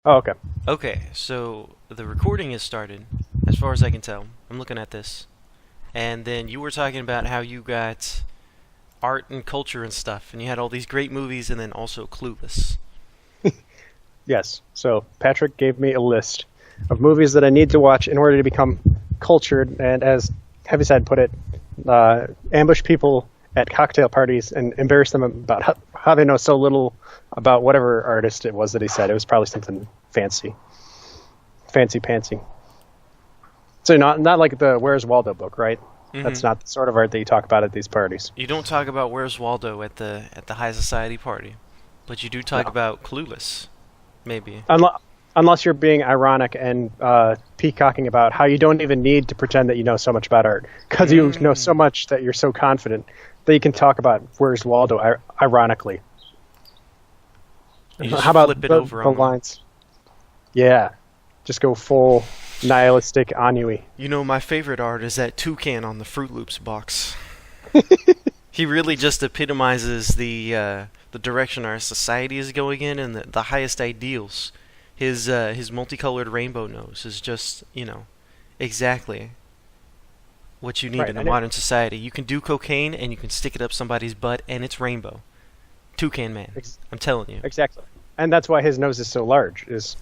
Oh, okay. Okay, so the recording has started, as far as I can tell. I'm looking at this. And then you were talking about how you got art and culture and stuff, and you had all these great movies and then also Clueless. Yes. So Patrick gave me a list of movies that I need to watch in order to become cultured, and as Heaviside put it, ambush people at cocktail parties and embarrass them about how they know so little about whatever artist it was that he said. It was probably something fancy pantsy. So not like the Where's Waldo book, right? That's Mm-hmm. not the sort of art that you talk about at these parties. You don't talk about Where's Waldo at the high society party, but you do talk No. about Clueless, maybe. Unless you're being ironic and peacocking about how you don't even need to pretend that you know so much about art because you know so Mm. much that you're so confident that you can talk about Where's Waldo ironically. You just How about flip it over the on them. lines? Yeah, just go full nihilistic ennui. You know, my favorite art is that toucan on the Fruit Loops box. He really just epitomizes the direction our society is going in and the highest ideals. His multicolored rainbow nose is just, exactly what you need Right, in a and it, modern society. You can do cocaine and you can stick it up somebody's butt and it's rainbow. Toucan man. ex- I'm telling you. exactly, and that's why his nose is so large. Is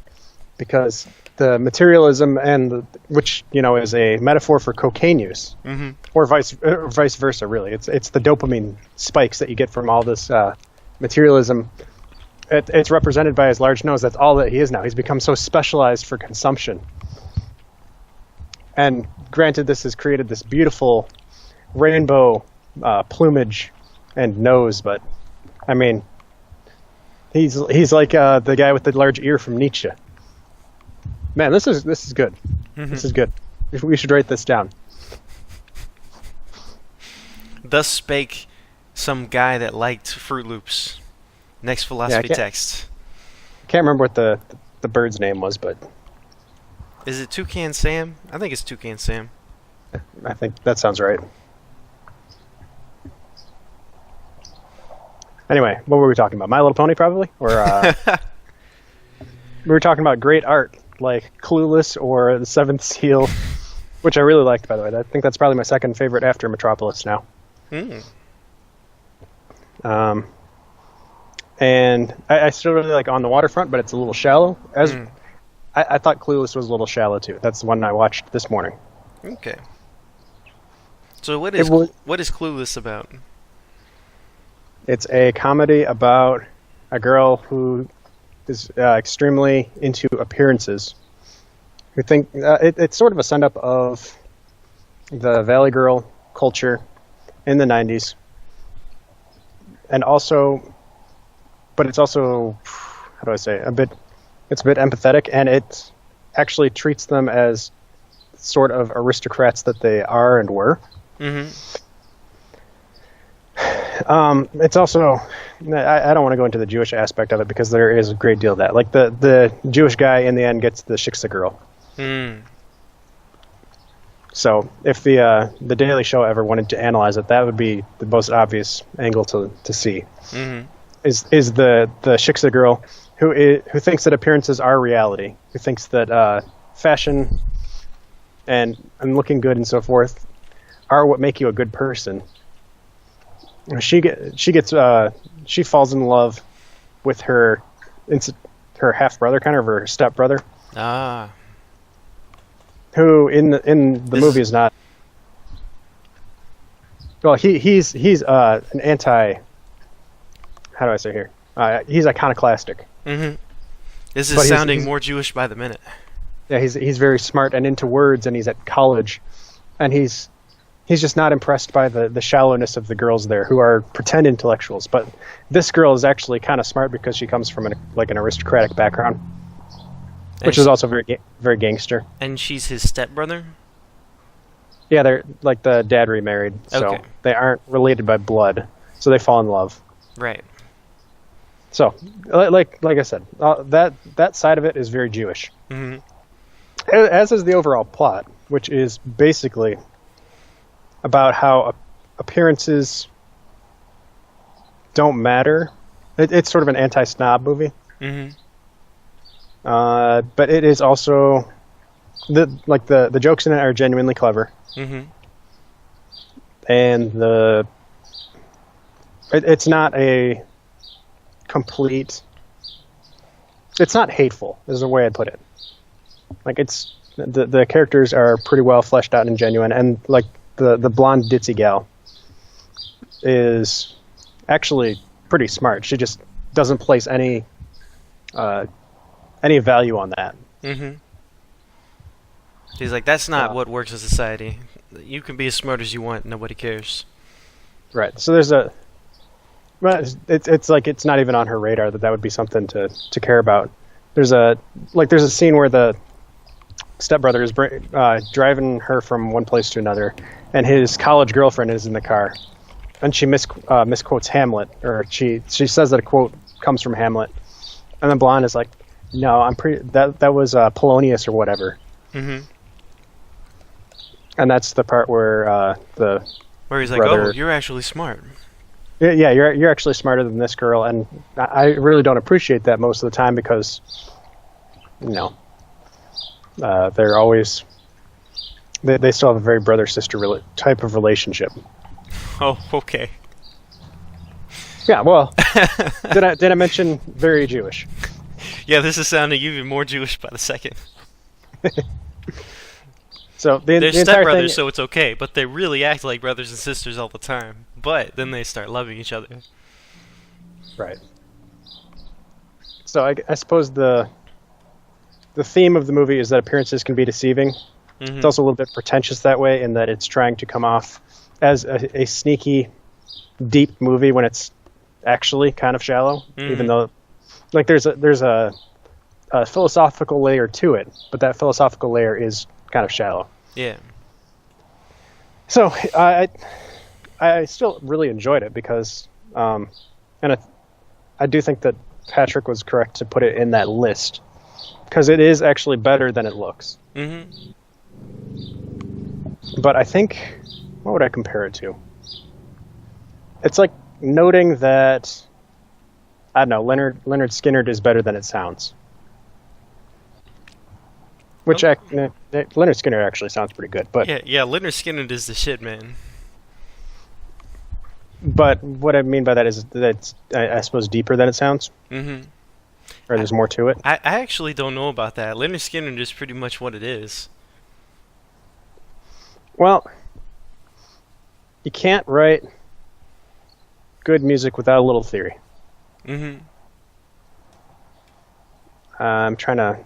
because the materialism which is a metaphor for cocaine use, Mm-hmm. or vice versa. Really, it's the dopamine spikes that you get from all this materialism. It's represented by his large nose. That's all that he is now. He's become so specialized for consumption. And granted, this has created this beautiful rainbow plumage and nose, but I mean, he's like the guy with the large ear from Nietzsche. Man, this is good. Mm-hmm. This is good. We should write this down. Thus spake some guy that liked Fruit Loops. Next Yeah, philosophy text. can't remember what the bird's name was, but Is it Toucan Sam? I think it's Toucan Sam. I think that sounds right. Anyway, what were we talking about? My Little Pony, probably, or we were talking about great art like Clueless or The Seventh Seal, which I really liked, by the way. I think that's probably my second favorite after Metropolis now. Hmm. Um, and I still really like On the Waterfront, but it's a little shallow. Mm. I thought Clueless was a little shallow too. That's the one I watched this morning. Okay. So It was, what is Clueless about? it's a comedy about a girl who is extremely into appearances. Who think it's sort of a send up of the Valley Girl culture in the '90s, and also, but it's also, how do I say, it's a bit empathetic, and it actually treats them as sort of aristocrats that they are and were. Mm-hmm. It's also, I don't want to go into the Jewish aspect of it because there is a great deal of that. Like the Jewish guy in the end gets the shiksa girl. Mm. So if the Daily Show ever wanted to analyze it, that would be the most obvious angle to see. Mm-hmm. Is the shiksa girl who thinks that appearances are reality, who thinks that fashion and looking good and so forth are what make you a good person. She falls in love with her half brother, kind of her step brother, Ah. who in the movie is not. Well, he's an anti. How do I say here? He's iconoclastic. Mm-hmm. This is But sounding more Jewish by the minute. Yeah, he's very smart and into words, and he's at college, and he's just not impressed by the shallowness of the girls there who are pretend intellectuals. But this girl is actually kind of smart because she comes from an aristocratic background, which is also very gangster. And she's his stepbrother? Yeah, they're like the dad remarried, so Okay. they aren't related by blood, so they fall in love. Right. So, like I said, that side of it is very Jewish, Mm-hmm. as is the overall plot, which is basically about how appearances don't matter. It's sort of an anti-snob movie. Mm-hmm. But it is also the jokes in it are genuinely clever, Mm-hmm. and it's not a complete. It's not hateful, is the way I'd put it. Like it's the characters are pretty well fleshed out and genuine, and like the blonde ditzy gal is actually pretty smart. She just doesn't place any value on that. Mm-hmm. He's like, that's not what works in society. You can be as smart as you want. Nobody cares. Right. So there's a. Well, it's like it's not even on her radar that would be something to care about. There's a scene where the stepbrother is driving her from one place to another, and his college girlfriend is in the car, and she misquotes Hamlet, or she says that a quote comes from Hamlet, and then blonde is like, no, I'm pretty that was Polonius or whatever. Mm-hmm. And that's the part where where he's like, brother, oh, you're actually smart. Yeah, you're actually smarter than this girl, and I really don't appreciate that most of the time because, they're always they still have a very brother-sister type of relationship. Oh, okay. Yeah, well, did I mention very Jewish? Yeah, this is sounding even more Jewish by the second. So they're the entire stepbrothers, thing, so it's okay, but they really act like brothers and sisters all the time. But then they start loving each other. right? So I suppose the theme of the movie is that appearances can be deceiving. Mm-hmm. It's also a little bit pretentious that way, in that it's trying to come off as a sneaky, deep movie when it's actually kind of shallow. Mm-hmm. Even though, like, there's a philosophical layer to it, but that philosophical layer is kind of shallow. Yeah. So I still really enjoyed it because, and I do think that Patrick was correct to put it in that list because it is actually better than it looks. Mm-hmm. But I think, what would I compare it to? It's like noting that, I don't know, Leonard Skinner is better than it sounds. Which Leonard Skinner actually sounds pretty good, but yeah, Leonard Skinner is the shit, man. But what I mean by that is that it's, I suppose, deeper than it sounds. Mm-hmm. Or there's more to it. I actually don't know about that. Leonard Skinner is pretty much what it is. Well, you can't write good music without a little theory. Mm-hmm. I'm trying to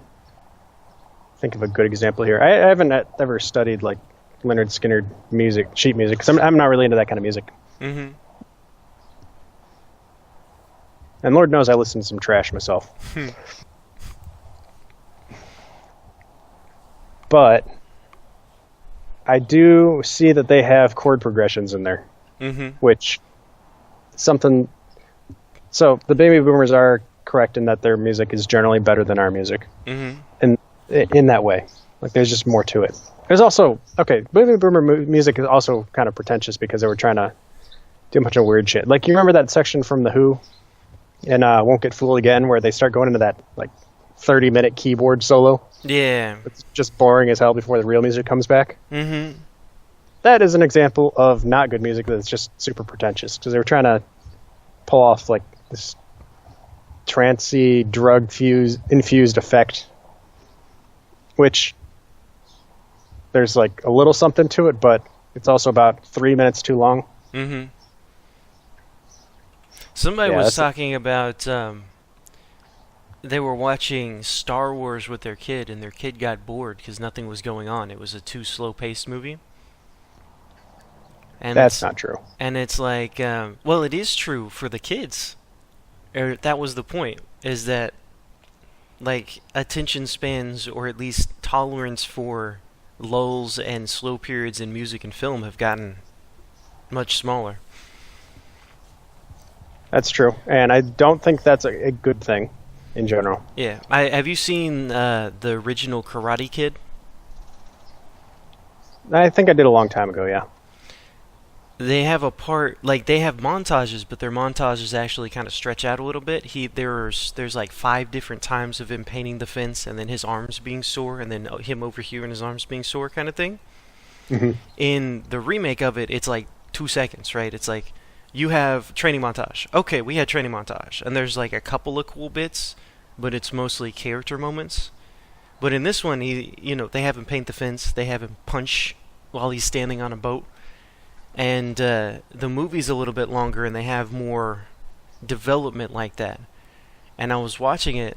think of a good example here. I haven't ever studied like Leonard Skinner music, sheet music, because I'm not really into that kind of music. Mm-hmm. And Lord knows I listen to some trash myself. But I do see that they have chord progressions in there, Mm-hmm. which something. So the baby boomers are correct in that their music is generally better than our music, Mm-hmm. and in that way, like there's just more to it. There's also baby boomer music is also kind of pretentious because they were trying to do a bunch of weird shit. Like you remember that section from The Who, and Won't Get Fooled Again, where they start going into that like 30-minute keyboard solo. Yeah. It's just boring as hell before the real music comes back. Mm-hmm. That is an example of not good music that's just super pretentious because they were trying to pull off like this trancey, drug-infused effect, which there's like a little something to it, but it's also about 3 minutes too long. Mm-hmm. Somebody was talking about they were watching Star Wars with their kid, and their kid got bored because nothing was going on. It was a too slow-paced movie. And that's not true. And it's like, well, it is true for the kids. That was the point, is that like attention spans, or at least tolerance for lulls and slow periods in music and film, have gotten much smaller. That's true, and I don't think that's a good thing in general. Yeah. Have you seen the original Karate Kid? I think I did a long time ago, yeah. they have a part like they have montages, but their montages actually kind of stretch out a little bit. There's like 5 different times of him painting the fence, and then his arms being sore, and then him over here and his arms being sore, kind of thing. Hmm. In the remake of it, it's like 2 seconds, right? It's like you have training montage. Okay, we had training montage, and there's like a couple of cool bits, but it's mostly character moments. But in this one, they have him paint the fence, they have him punch while he's standing on a boat. And the movie's a little bit longer, and they have more development like that. And I was watching it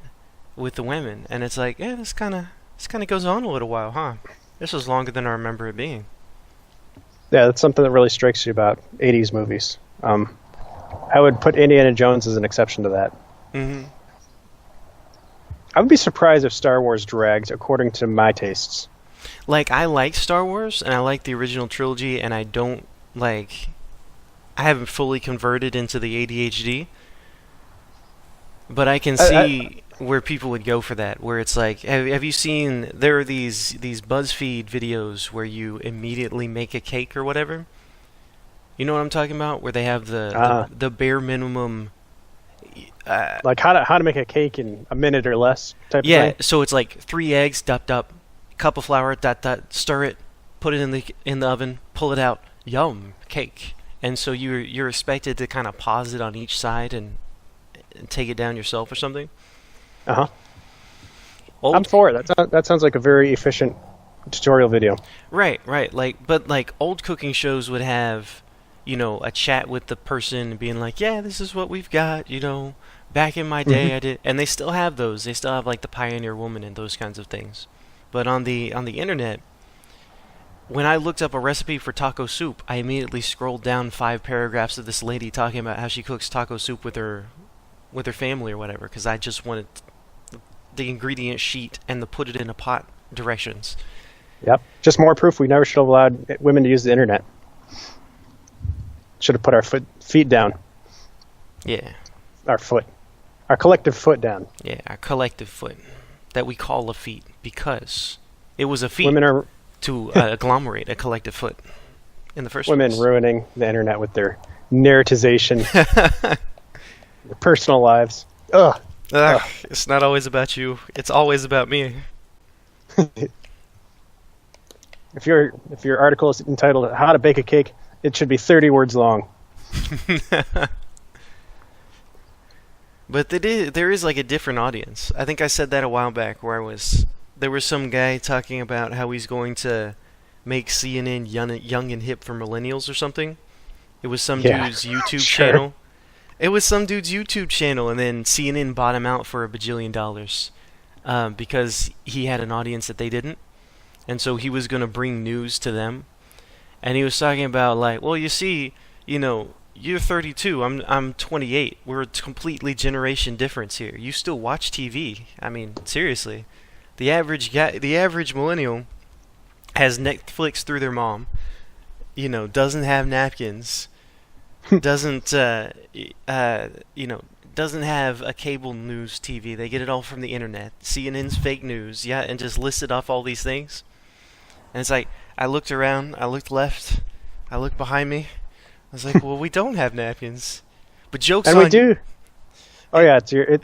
with the women, and it's like, yeah, this kind of goes on a little while, huh? This was longer than I remember it being. Yeah, that's something that really strikes you about 80s movies. I would put Indiana Jones as an exception to that. Hmm. I would be surprised if Star Wars dragged, according to my tastes. Like, I like Star Wars, and I like the original trilogy, and I don't like. I haven't fully converted into the ADHD, but I can see where people would go for that. Where it's like, have you seen? There are these BuzzFeed videos where you immediately make a cake or whatever. You know what I'm talking about? Where they have the bare minimum. Like how to make a cake in a minute or less type of thing? Yeah, so it's like 3 eggs, cup of flour, stir it, put it in the oven, pull it out, yum, cake. And so you're expected to kind of pause it on each side and take it down yourself or something. Uh-huh. I'm for it. That sounds like a very efficient tutorial video. Right. But old cooking shows would have, a chat with the person being like, yeah, this is what we've got, back in my day I did, and they still have those. They still have like the Pioneer Woman and those kinds of things. But on the internet, when I looked up a recipe for taco soup, I immediately scrolled down 5 paragraphs of this lady talking about how she cooks taco soup with her family or whatever, because I just wanted the ingredient sheet and the put it in a pot directions. Yep. Just more proof we never should have allowed women to use the internet. Should have put our feet down. Yeah. Our collective foot down. Yeah, our collective foot that we call a feet because it was a feat Women are to agglomerate a collective foot in the first place. Women ruining the internet with their narratization, their personal lives. Ugh. It's not always about you. It's always about me. If your article is entitled "How to Bake a Cake," it should be 30 words long. But there is like a different audience. I think I said that a while back where there was some guy talking about how he's going to make CNN young and hip for millennials or something. It was some dude's YouTube channel. It was some dude's YouTube channel, and then CNN bought him out for $1 bajillion because he had an audience that they didn't. And so he was going to bring news to them. And he was talking about like, well, you see, you're 32, I'm 28. We're a completely generation difference here. You still watch TV. I mean, seriously. The average millennial has Netflix through their mom. Doesn't have napkins. Doesn't doesn't have a cable news TV. They get it all from the internet. CNN's fake news, and just listed off all these things. And it's like, I looked around, I looked left, I looked behind me. I was like, well, we don't have napkins. But joke's on you. And we do. Oh yeah,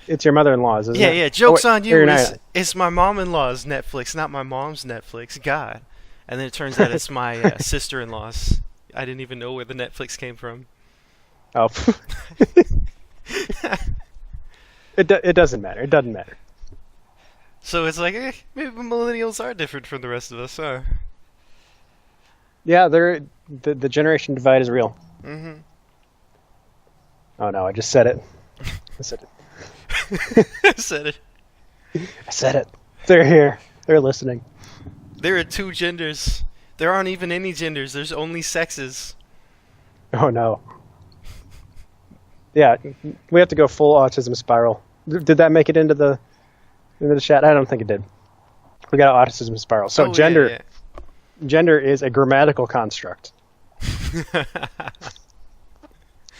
it's your mother-in-law's, isn't it? Yeah, joke's on you. It's my mom-in-law's Netflix, not my mom's Netflix. God. And then it turns out it's my sister-in-law's. I didn't even know where the Netflix came from. Oh. It doesn't matter. It doesn't matter. So it's like, maybe millennials are different from the rest of us, huh? Yeah, the generation divide is real. Mm-hmm. Oh no, I just said it. I said it. I said it. They're here. They're listening. There are 2 genders. There aren't even any genders. There's only sexes. Oh no. Yeah, we have to go full autism spiral. Did that make it into the chat? I don't think it did. We got an autism spiral. So gender is a grammatical construct.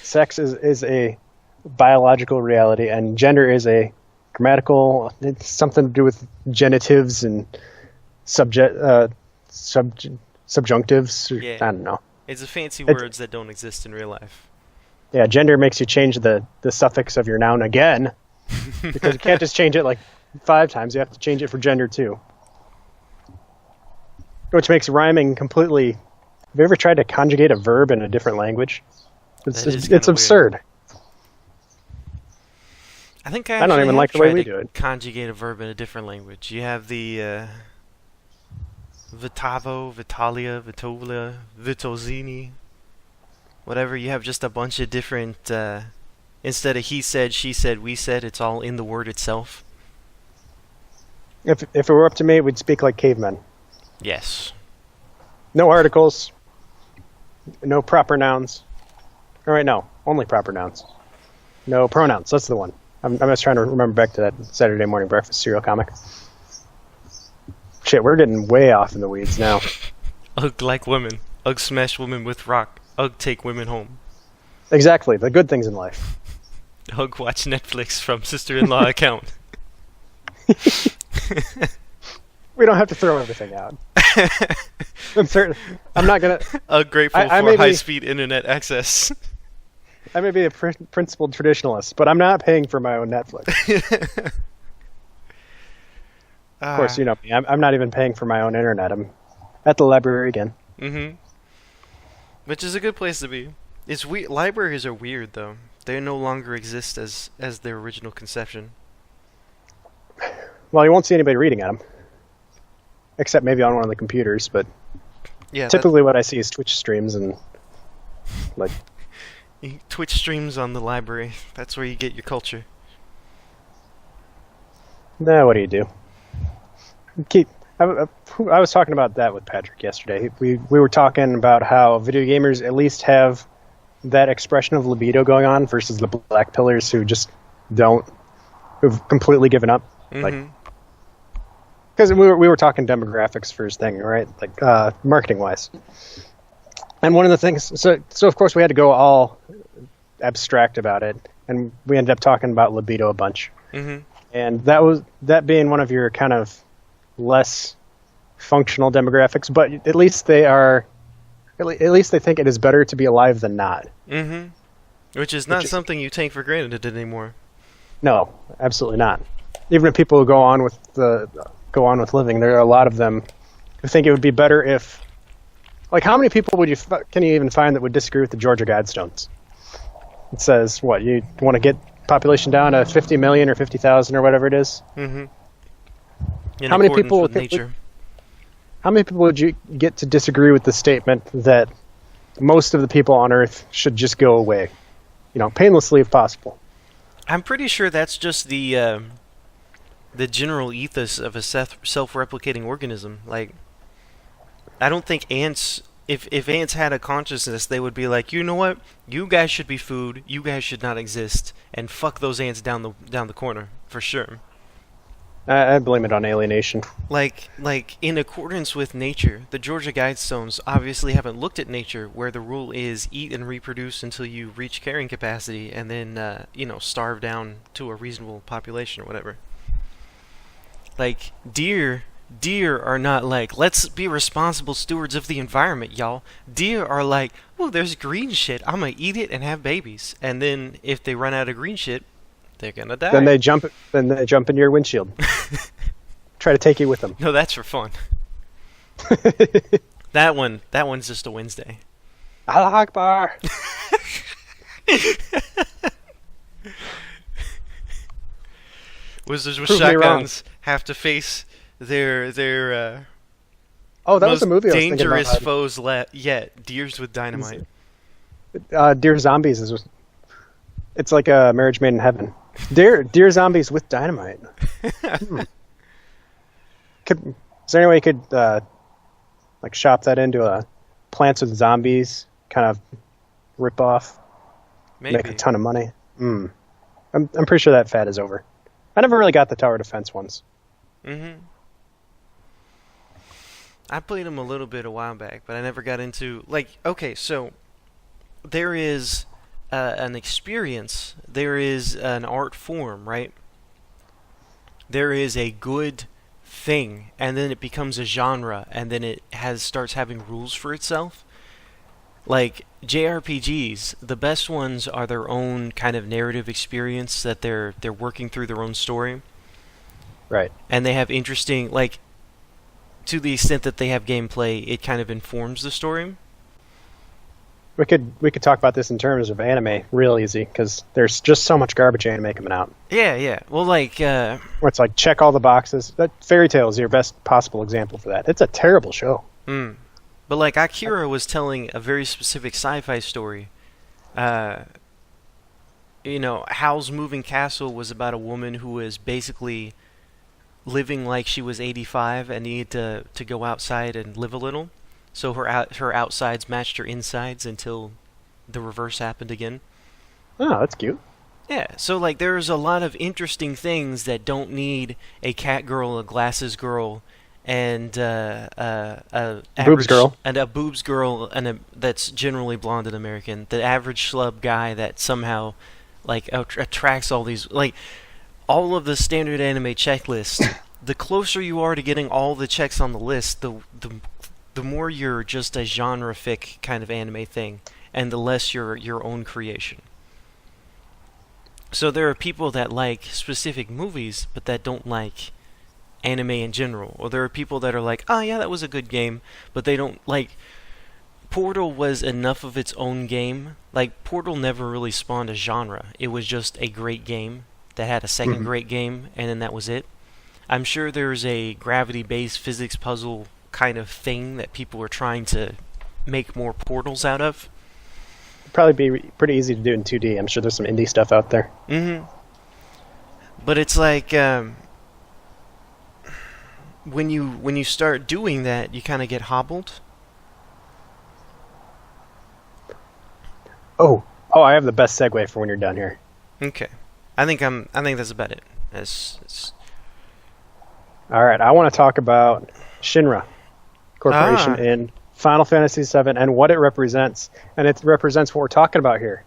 Sex is a biological reality, and gender is a grammatical. It's something to do with genitives and subjunctives. I don't know. It's a fancy It, words that don't exist in real life. yeah, gender makes you change the suffix of your noun again, because you can't just change it like 5 times. You have to change it for gender too, which makes rhyming completely. Have you ever tried to conjugate a verb in a different language? It's absurd. I think I don't actually even have like the way tried we to do it. conjugate a verb in a different language. You have the Vitavo, Vitalia, Vitola, Vitozini, whatever. You have just a bunch of different. Instead of he said, she said, we said, it's all in the word itself. If it were up to me, we'd speak like cavemen. Yes. No articles. No proper nouns. All right, no, only proper nouns. No pronouns. That's the one. I'm just trying to remember back to that Saturday morning breakfast cereal comic. Shit, we're getting way off in the weeds now. Ugh like women. Ugh smash women with rock. Ugh take women home. Exactly, the good things in life. Ugh watch Netflix from sister-in-law account. We don't have to throw everything out. I'm not gonna. Ugh grateful for high-speed internet access. I may be a principled traditionalist, but I'm not paying for my own Netflix. Of course, you know me. I'm not even paying for my own internet. I'm at the library again. Mm-hmm. Which is a good place to be. It's weird. Libraries are weird, though. They no longer exist as their original conception. Well, you won't see anybody reading at them. Except maybe on one of the computers, but yeah, typically what I see is Twitch streams and like Twitch streams on the library. That's where you get your culture. Nah, what do you do? I was talking about that with Patrick yesterday. We were talking about how video gamers at least have that expression of libido going on versus the black pillars who just don't, who've completely given up. Mm-hmm. Like, because we were talking demographics for his thing, right? Like marketing wise. And one of the things, so of course we had to go all abstract about it, and we ended up talking about libido a bunch. Mm-hmm. And that being one of your kind of less functional demographics, but at least they think it is better to be alive than not. Mm-hmm. Which is not something you take for granted anymore. No, absolutely not. Even if people who go on with living, there are a lot of them who think it would be better if, like, how many people can you even find that would disagree with the Georgia Guidestones? It says, what, you want to get population down to 50 million or 50,000 or whatever it is? Mm-hmm. How many people would you get to disagree with the statement that most of the people on Earth should just go away, painlessly if possible? I'm pretty sure that's just the general ethos of a self-replicating organism. Like, I don't think ants, if ants had a consciousness, they would be like, you know what, you guys should be food, you guys should not exist, and fuck those ants down the corner for sure. I blame it on alienation. Like in accordance with nature, the Georgia Guidestones obviously haven't looked at nature, where the rule is eat and reproduce until you reach carrying capacity, and then starve down to a reasonable population or whatever. Like deer are not like, let's be responsible stewards of the environment, y'all. Deer are like, oh, there's green shit, I'm gonna eat it and have babies, and then if they run out of green shit, they're gonna die. Then they jump in your windshield. Try to take you with them. No, that's for fun. That one's just a Wednesday. Allah Akbar. Wizards with shotguns have to face their that was a movie I was thinking about. dangerous foes yet. Deers with dynamite. Deer zombies it's like a marriage made in heaven. Deer zombies with dynamite. Is there any way you could shop that into a Plants with Zombies kind of rip off? Maybe. Make a ton of money. I'm pretty sure that fad is over. I never really got the tower defense ones. Mm-hmm. I played them a little bit a while back, but I never got into so there is an experience, there is an art form, right? There is a good thing, and then it becomes a genre, and then it starts having rules for itself. Like JRPGs, the best ones are their own kind of narrative experience that they're working through their own story, Right. and they have interesting, like, to the extent that they have gameplay, it kind of informs the story. We could talk about this in terms of anime real easy because there's just so much garbage anime coming out. Yeah, yeah. Well, like, Where it's like check all the boxes. That Fairy Tail is your best possible example for that. It's a terrible show. but like Akira was telling a very specific sci-fi story. Howl's Moving Castle was about a woman who was basically living like she was 85 and needed to go outside and live a little. So her outsides matched her insides until the reverse happened again. Oh, that's cute. Yeah, so like there's a lot of interesting things that don't need a cat girl, a glasses girl, and a Boobs girl. and a boobs girl, and that's generally blonde and American. The average schlub guy that somehow like attracts all these, like, all of the standard anime checklists. The closer you are to getting all the checks on the list, the more you're just a genre-fic kind of anime thing, and the less you're your own creation. So there are people that like specific movies, but that don't like anime in general. Or there are people that are like, oh yeah, that was a good game, but they don't like... Portal was enough of its own game. Like, Portal never really spawned a genre. It was just a great game that had a second great game, and then that was it. I'm sure there's a gravity-based physics puzzle kind of thing that people are trying to make more Portals out of. Probably be pretty easy to do in 2D. I'm sure there's some indie stuff out there. But it's like when you start doing that, you kind of get hobbled. Oh, I have the best segue for when you're done here. Okay, I think that's about it. All right, I want to talk about Shinra Corporation in Final Fantasy VII and what it represents, and it represents what we're talking about here.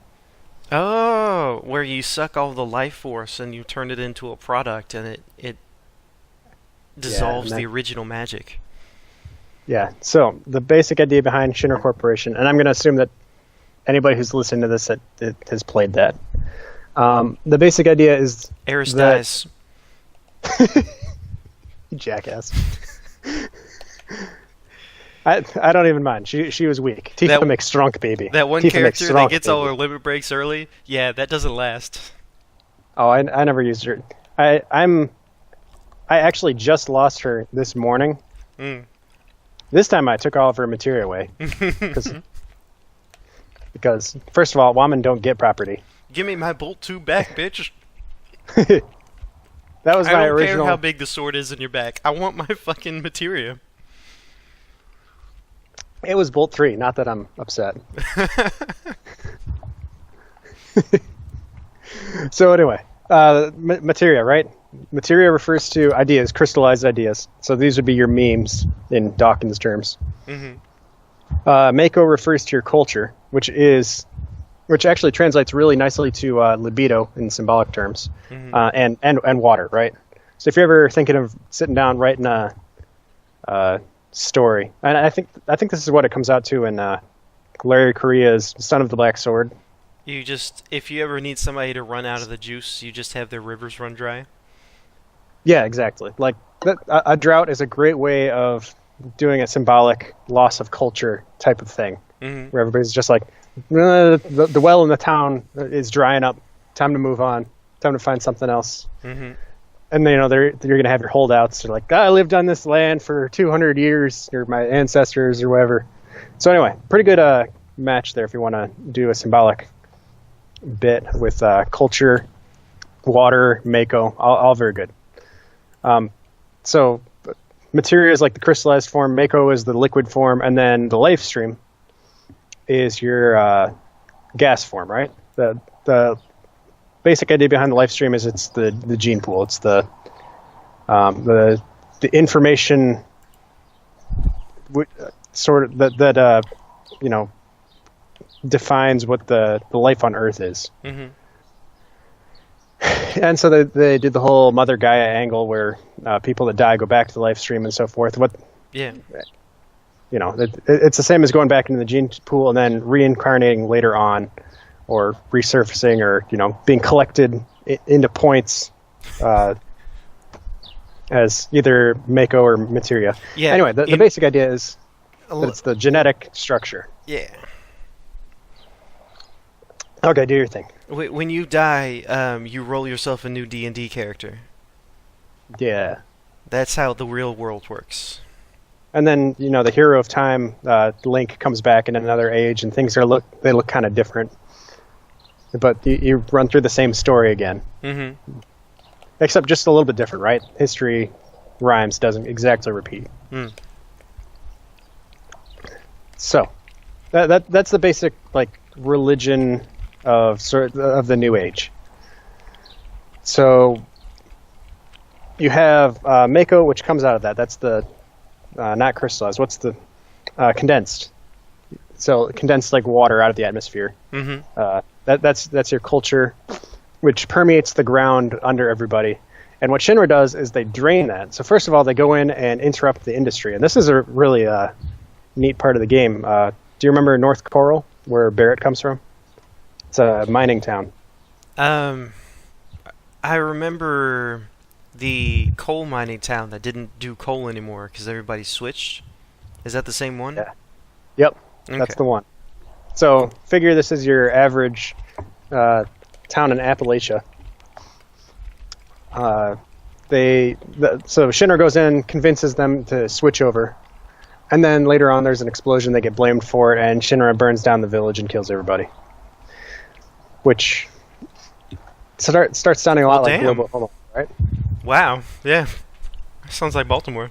Oh, where you suck all the life force and you turn it into a product, and it dissolves the original magic. Yeah, so the basic idea behind Shinra Corporation, and I'm going to assume that anybody who's listening to this has played that. The basic idea is Eris dies. Jackass. I don't even mind. She was weak. Tifa makes strong, baby. That one Tifa character that gets all her limit breaks early, yeah, that doesn't last. Oh, I never used her. I actually just lost her this morning. This time I took all of her materia away. Because, first of all, women don't get property. Give me my Bolt 2 back, bitch. That was my original... I don't care how big the sword is in your back. I want my fucking materia. It was Bolt 3, not that I'm upset. So anyway, materia, right? Materia refers to ideas, crystallized ideas. So these would be your memes in Dawkins terms. Mako refers to your culture, which actually translates really nicely to libido in symbolic terms, and water, right? So if you're ever thinking of sitting down writing a story, and I think this is what it comes out to in Larry Correa's Son of the Black Sword. If you ever need somebody to run out of the juice, you just have their rivers run dry. Yeah, exactly. Like a drought is a great way of doing a symbolic loss of culture type of thing, where everybody's just like, the well in the town is drying up. Time to move on. Time to find something else. And then, you're going to have your holdouts. They're like, I lived on this land for 200 years, or my ancestors, or whatever. So anyway, pretty good match there if you want to do a symbolic bit with culture, water, Mako, all very good. So materia is like the crystallized form, Mako is the liquid form, and then the life stream is your gas form, right? The basic idea behind the life stream is it's the gene pool. It's the information sort of that defines what the life on Earth is. And so they did the whole Mother Gaia angle where people that die go back to the life stream and so forth. it's the same as going back into the gene pool and then reincarnating later on, or resurfacing, or being collected into points as either Mako or materia. Yeah. Anyway, the basic idea is that it's the genetic structure. Yeah. Okay, do your thing. When you die, you roll yourself a new D&D character. Yeah. That's how the real world works. And then, the hero of time, Link, comes back in another age, and things look kind of different. But you run through the same story again. Mm-hmm. Except just a little bit different, right? History rhymes doesn't exactly repeat. Mm. So, that's the basic religion of the New Age. So you have Mako, which comes out of that. That's the not crystallized. What's the condensed? So condensed like water out of the atmosphere. Mm-hmm. That's your culture, which permeates the ground under everybody. And what Shinra does is they drain that. So first of all, they go in and interrupt the industry. And this is a really neat part of the game. Do you remember North Coral, where Barrett comes from? It's a mining town. I remember the coal mining town that didn't do coal anymore because everybody switched. Is that the same one? Yeah. Yep, Okay. that's the one. So figure this is your average town in Appalachia. So Shinra goes in, convinces them to switch over, and then later on there's an explosion. They get blamed for it, and Shinra burns down the village and kills everybody. Which starts sounding a lot like damn. Global Homo, right? Wow. Yeah. Sounds like Baltimore.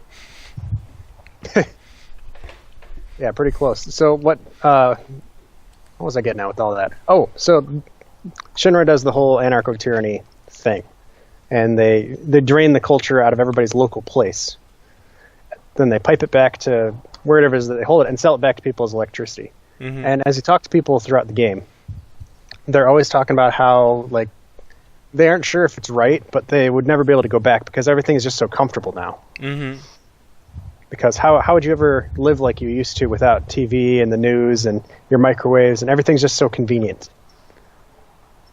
Yeah, pretty close. So what was I getting at with all that? Oh, so Shinra does the whole anarcho-tyranny thing. And they drain the culture out of everybody's local place. Then they pipe it back to wherever it is that they hold it and sell it back to people as electricity. Mm-hmm. And as you talk to people throughout the game, they're always talking about how they aren't sure if it's right, but they would never be able to go back because everything is just so comfortable now. Mm-hmm. Because how would you ever live like you used to without TV and the news and your microwaves, and everything's just so convenient.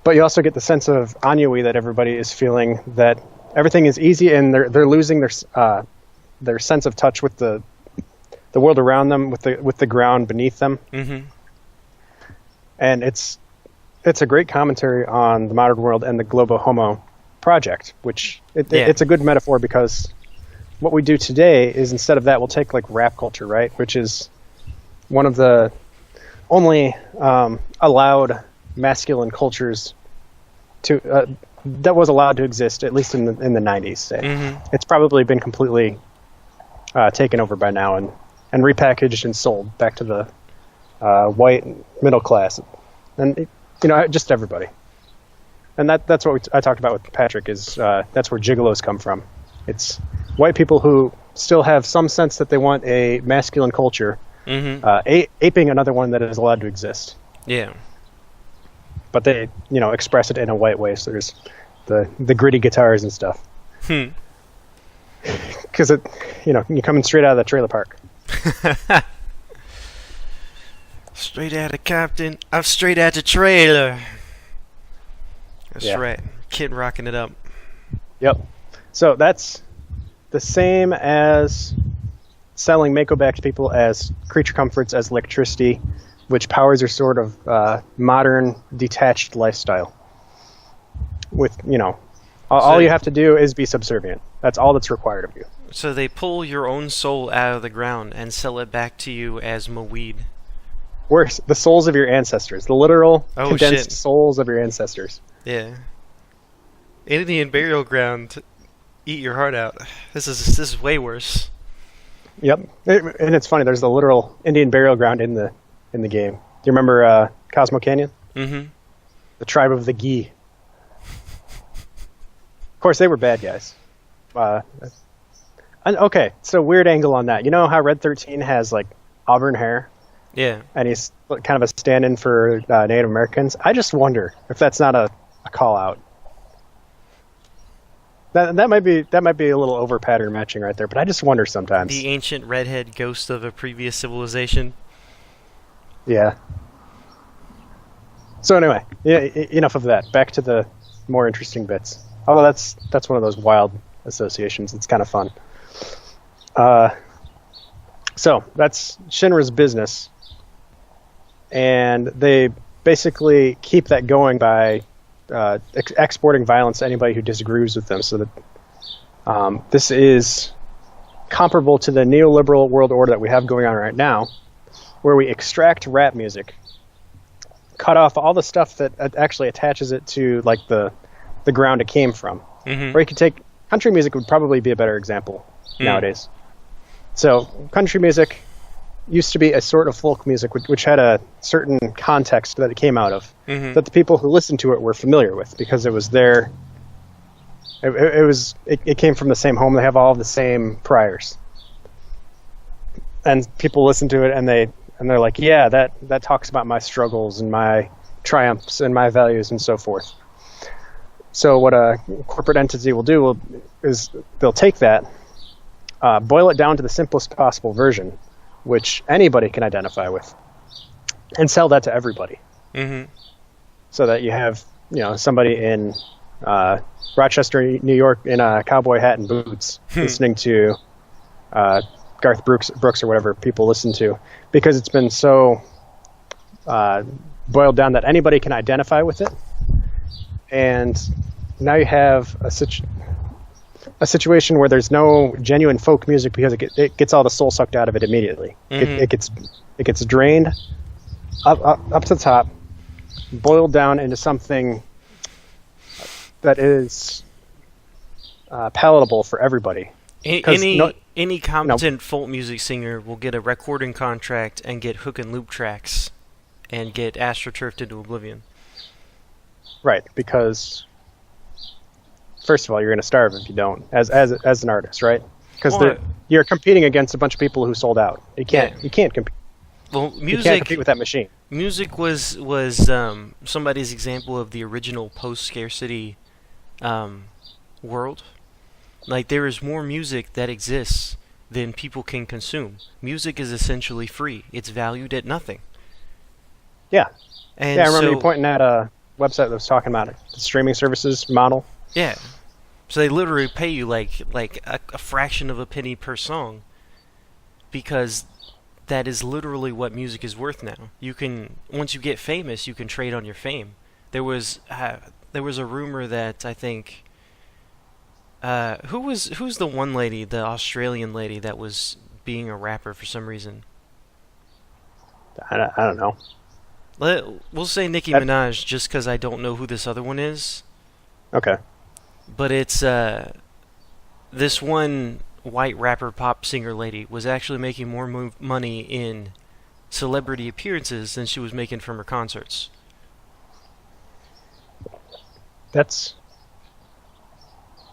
But you also get the sense of ennui that everybody is feeling, that everything is easy, and they're losing their sense of touch with the world around them, with the ground beneath them. Mm-hmm. And it's a great commentary on the modern world and the Global Homo project, which it's a good metaphor, because what we do today is, instead of that, we'll take rap culture, right, which is one of the only allowed masculine cultures that was allowed to exist, at least in the 90s. Say. Mm-hmm. It's probably been completely taken over by now and repackaged and sold back to the white middle class, and just everybody. And that's what I talked about with Patrick. Is that's where gigolos come from. It's white people who still have some sense that they want a masculine culture, Mm-hmm. Aping another one that is allowed to exist. Yeah. But they, express it in a white way. So there's the gritty guitars and stuff. Because you're coming straight out of the trailer park. Straight out of Compton. I'm straight out the trailer. That's Yeah. right. Kid rocking it up. Yep. So that's the same as selling Mako back to people as creature comforts, as electricity, which powers your sort of modern, detached lifestyle. With, all you have to do is be subservient. That's all that's required of you. So they pull your own soul out of the ground and sell it back to you as weed. Worse, the souls of your ancestors. The literal, condensed shit. souls of your ancestors. Yeah. Indian burial ground. Eat your heart out. This is way worse. Yep. And it's funny, there's the literal Indian burial ground in the game. Do you remember Cosmo Canyon? Mm-hmm. The tribe of the Gi. Of course, they were bad guys. Okay, so weird angle on that. You know how Red 13 has, auburn hair? Yeah. And he's kind of a stand-in for Native Americans? I just wonder if that's not a call-out. That might be a little over pattern matching right there, but I just wonder sometimes. The ancient redhead ghost of a previous civilization. Yeah. So anyway, yeah, enough of that. Back to the more interesting bits. Although that's one of those wild associations. It's kind of fun. So that's Shinra's business, and they basically keep that going by exporting violence to anybody who disagrees with them. So that this is comparable to the neoliberal world order that we have going on right now, where we extract rap music, cut off all the stuff that actually attaches it to like the ground it came from. Or you could take country music would probably be a better example nowadays. So country music used to be a sort of folk music which had a certain context that it came out of, that the people who listened to it were familiar with because it was their. It came from the same home. They have all of the same priors, and people listen to it and they're like, yeah, that talks about my struggles and my triumphs and my values and so forth. So what a corporate entity will do is they'll take that, boil it down to the simplest possible version, which anybody can identify with, and sell that to everybody. So that you have, somebody in Rochester, New York, in a cowboy hat and boots, listening to Garth Brooks or whatever people listen to, because it's been so boiled down that anybody can identify with it. And now you have a situation where there's no genuine folk music because it gets all the soul sucked out of it immediately. It gets drained up to the top, boiled down into something that is palatable for everybody. Any competent folk music singer will get a recording contract and get hook and loop tracks and get astroturfed into oblivion. Right, because first of all, you're going to starve if you don't, as an artist, right? Because you're competing against a bunch of people who sold out. You can't compete. Well, you can't compete with that machine. Music was somebody's example of the original post-scarcity world. Like, there is more music that exists than people can consume. Music is essentially free. It's valued at nothing. Yeah. And I remember you pointing at a website that was talking about it, the streaming services model. Yeah. So they literally pay you like a fraction of a penny per song, because that is literally what music is worth now. You can, once you get famous, you can trade on your fame. There was a rumor that I think who's the one lady, the Australian lady that was being a rapper for some reason? I don't know. We'll say Nicki Minaj just because I don't know who this other one is. Okay. But it's this one white rapper pop singer lady was actually making more money in celebrity appearances than she was making from her concerts. That's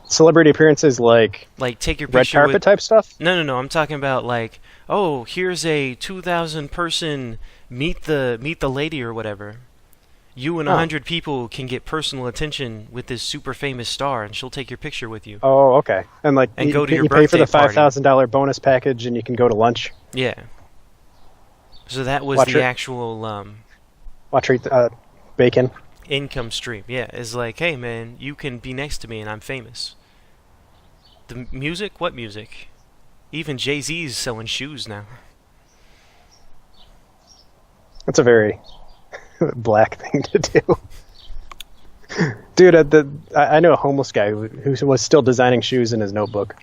celebrity appearances like take your red picture carpet type stuff? No. I'm talking about like, oh, here's a 2,000 person meet the lady or whatever. You and 100 people can get personal attention with this super famous star, and she'll take your picture with you. Oh, okay. And go to your you pay for the birthday $5,000 bonus package, and you can go to lunch. Yeah. So that was the actual bacon income stream. Yeah, it's like, hey man, you can be next to me, and I'm famous. The music? What music? Even Jay-Z's selling shoes now. That's a very black thing to do. Dude, I know a homeless guy who was still designing shoes in his notebook.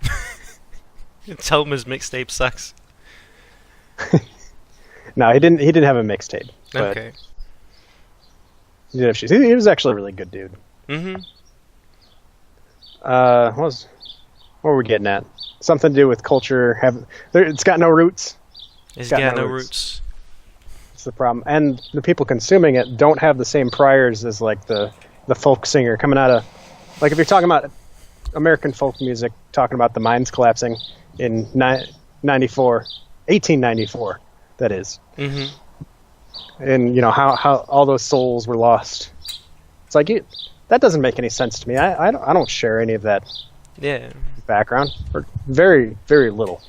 Tell him his mixtape sucks. No, he didn't have a mixtape. Okay. He did have shoes. He was actually a really good dude. What were we getting at? Something to do with culture. It's got no roots. It's got no roots. That's the problem. And the people consuming it don't have the same priors as like the folk singer coming out of, like if you're talking about American folk music, talking about the mines collapsing in 1894, that is. And how all those souls were lost. It's like that doesn't make any sense to me. I don't share any of that Yeah. background, or very, very little.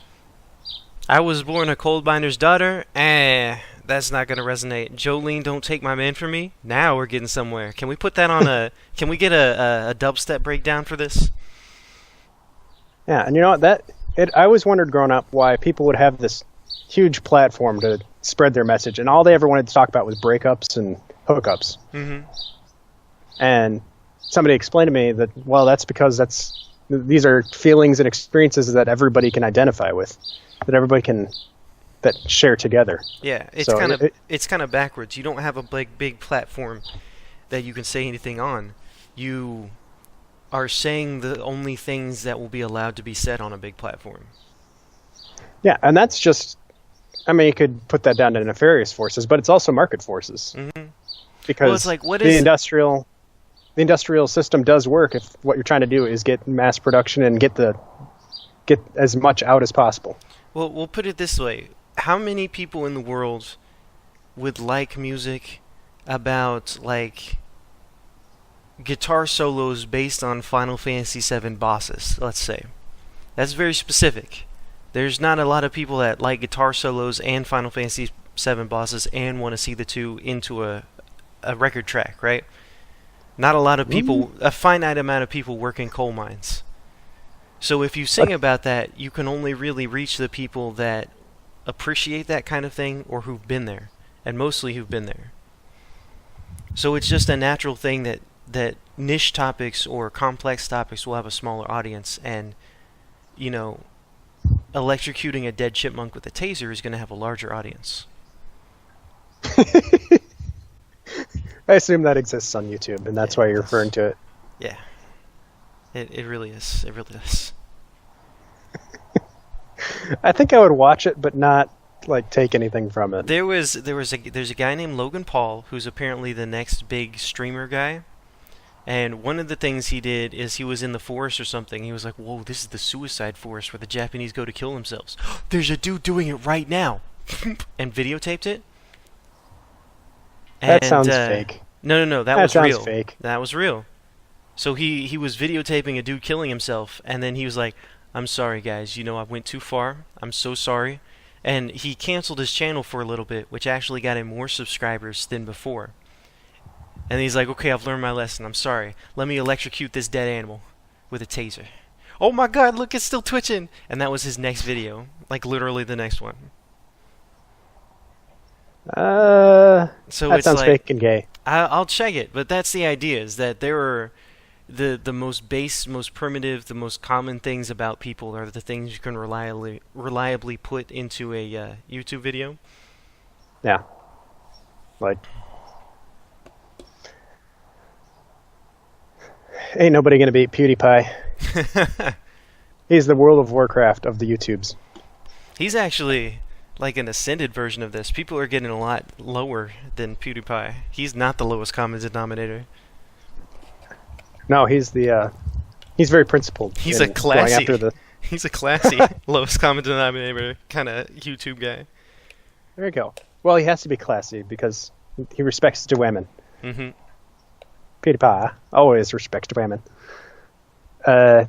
I was born a coal miner's daughter. That's not gonna resonate. Jolene, don't take my man from me. Now we're getting somewhere. Can we put that on a? Can we get a dubstep breakdown for this? Yeah, and you know what? I always wondered growing up why people would have this huge platform to spread their message, and all they ever wanted to talk about was breakups and hookups. Mm-hmm. And somebody explained to me that, well, that's because these are feelings and experiences that everybody can identify with, that everybody can share together. Yeah, it's So kind of backwards. You don't have a big platform that you can say anything on. You are saying the only things that will be allowed to be said on a big platform. Yeah, and that's just, I mean, you could put that down to nefarious forces, but it's also market forces. Mm-hmm. Because well, it's like, what is the industrial system does work if what you're trying to do is get mass production and get as much out as possible. Well, we'll put it this way. How many people in the world would like music about, like, guitar solos based on Final Fantasy VII bosses, let's say? That's very specific. There's not a lot of people that like guitar solos and Final Fantasy VII bosses and want to see the two into a record track, right? Not a lot of people, a finite amount of people work in coal mines. So if you sing about that, you can only really reach the people that appreciate that kind of thing or who've been there, and mostly who've been there. So it's just a natural thing that niche topics or complex topics will have a smaller audience, and, you know, electrocuting a dead chipmunk with a taser is going to have a larger audience. I assume that exists on YouTube, and that's why you're referring to it. Yeah. It really is. It really is. I think I would watch it, but not like take anything from it. There's a guy named Logan Paul who's apparently the next big streamer guy, and one of the things he did is he was in the forest or something. He was like, "Whoa, this is the suicide forest where the Japanese go to kill themselves. There's a dude doing it right now," and videotaped it. That sounds fake. No, that was real. Sounds fake. That was real. So he was videotaping a dude killing himself, and then he was like, "I'm sorry, guys. You know, I went too far. I'm so sorry." And he canceled his channel for a little bit, which actually got him more subscribers than before. And he's like, "Okay, I've learned my lesson. I'm sorry. Let me electrocute this dead animal with a taser." Oh my god, look, it's still twitching! And that was his next video. Like, literally the next one. So that sounds like, fake and gay. I'll check it, but that's the idea, is that there are the most base, most primitive, the most common things about people are the things you can reliably put into a YouTube video. Yeah. Like, ain't nobody gonna beat PewDiePie. He's the World of Warcraft of the YouTubes. He's actually like an ascended version of this. People are getting a lot lower than PewDiePie. He's not the lowest common denominator. No, he's very principled. He's a classy lowest common denominator kind of YouTube guy. There you go. Well, he has to be classy because he respects the women. Mm-hmm. PewDiePie always respects the women. I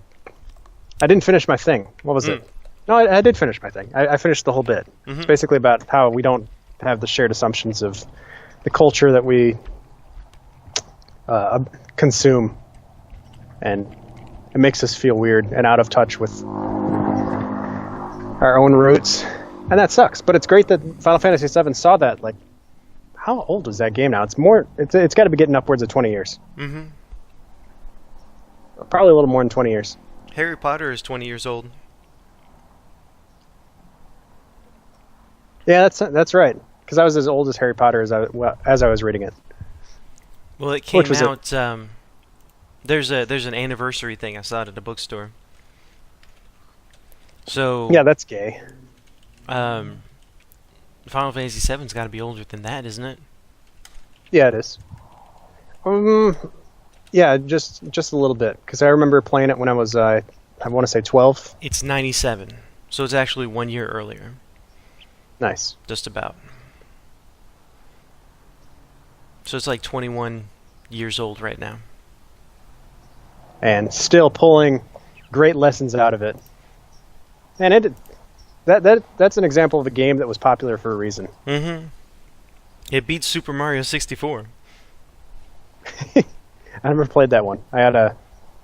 didn't finish my thing. What was it? No, I did finish my thing. I finished the whole bit. Mm-hmm. It's basically about how we don't have the shared assumptions of the culture that we consume, and it makes us feel weird and out of touch with our own roots, and that sucks. But it's great that Final Fantasy VII saw that. Like, how old is that game now? It's got to be getting upwards of 20 years. Mm-hmm. Probably a little more than 20 years. Harry Potter is 20 years old. Yeah, that's right. Because I was as old as Harry Potter as I was reading it. Well, it came out. There's an anniversary thing I saw it at a bookstore. So yeah, that's gay. Final Fantasy VII's got to be older than that, isn't it? Yeah, it is. Yeah, just a little bit, because I remember playing it when I was I want to say 12. It's 97, so it's actually 1 year earlier. Nice. Just about. So it's like 21 years old right now. And still pulling great lessons out of it. And that's an example of a game that was popular for a reason. Mm-hmm. It beats Super Mario 64. I never played that one. I had to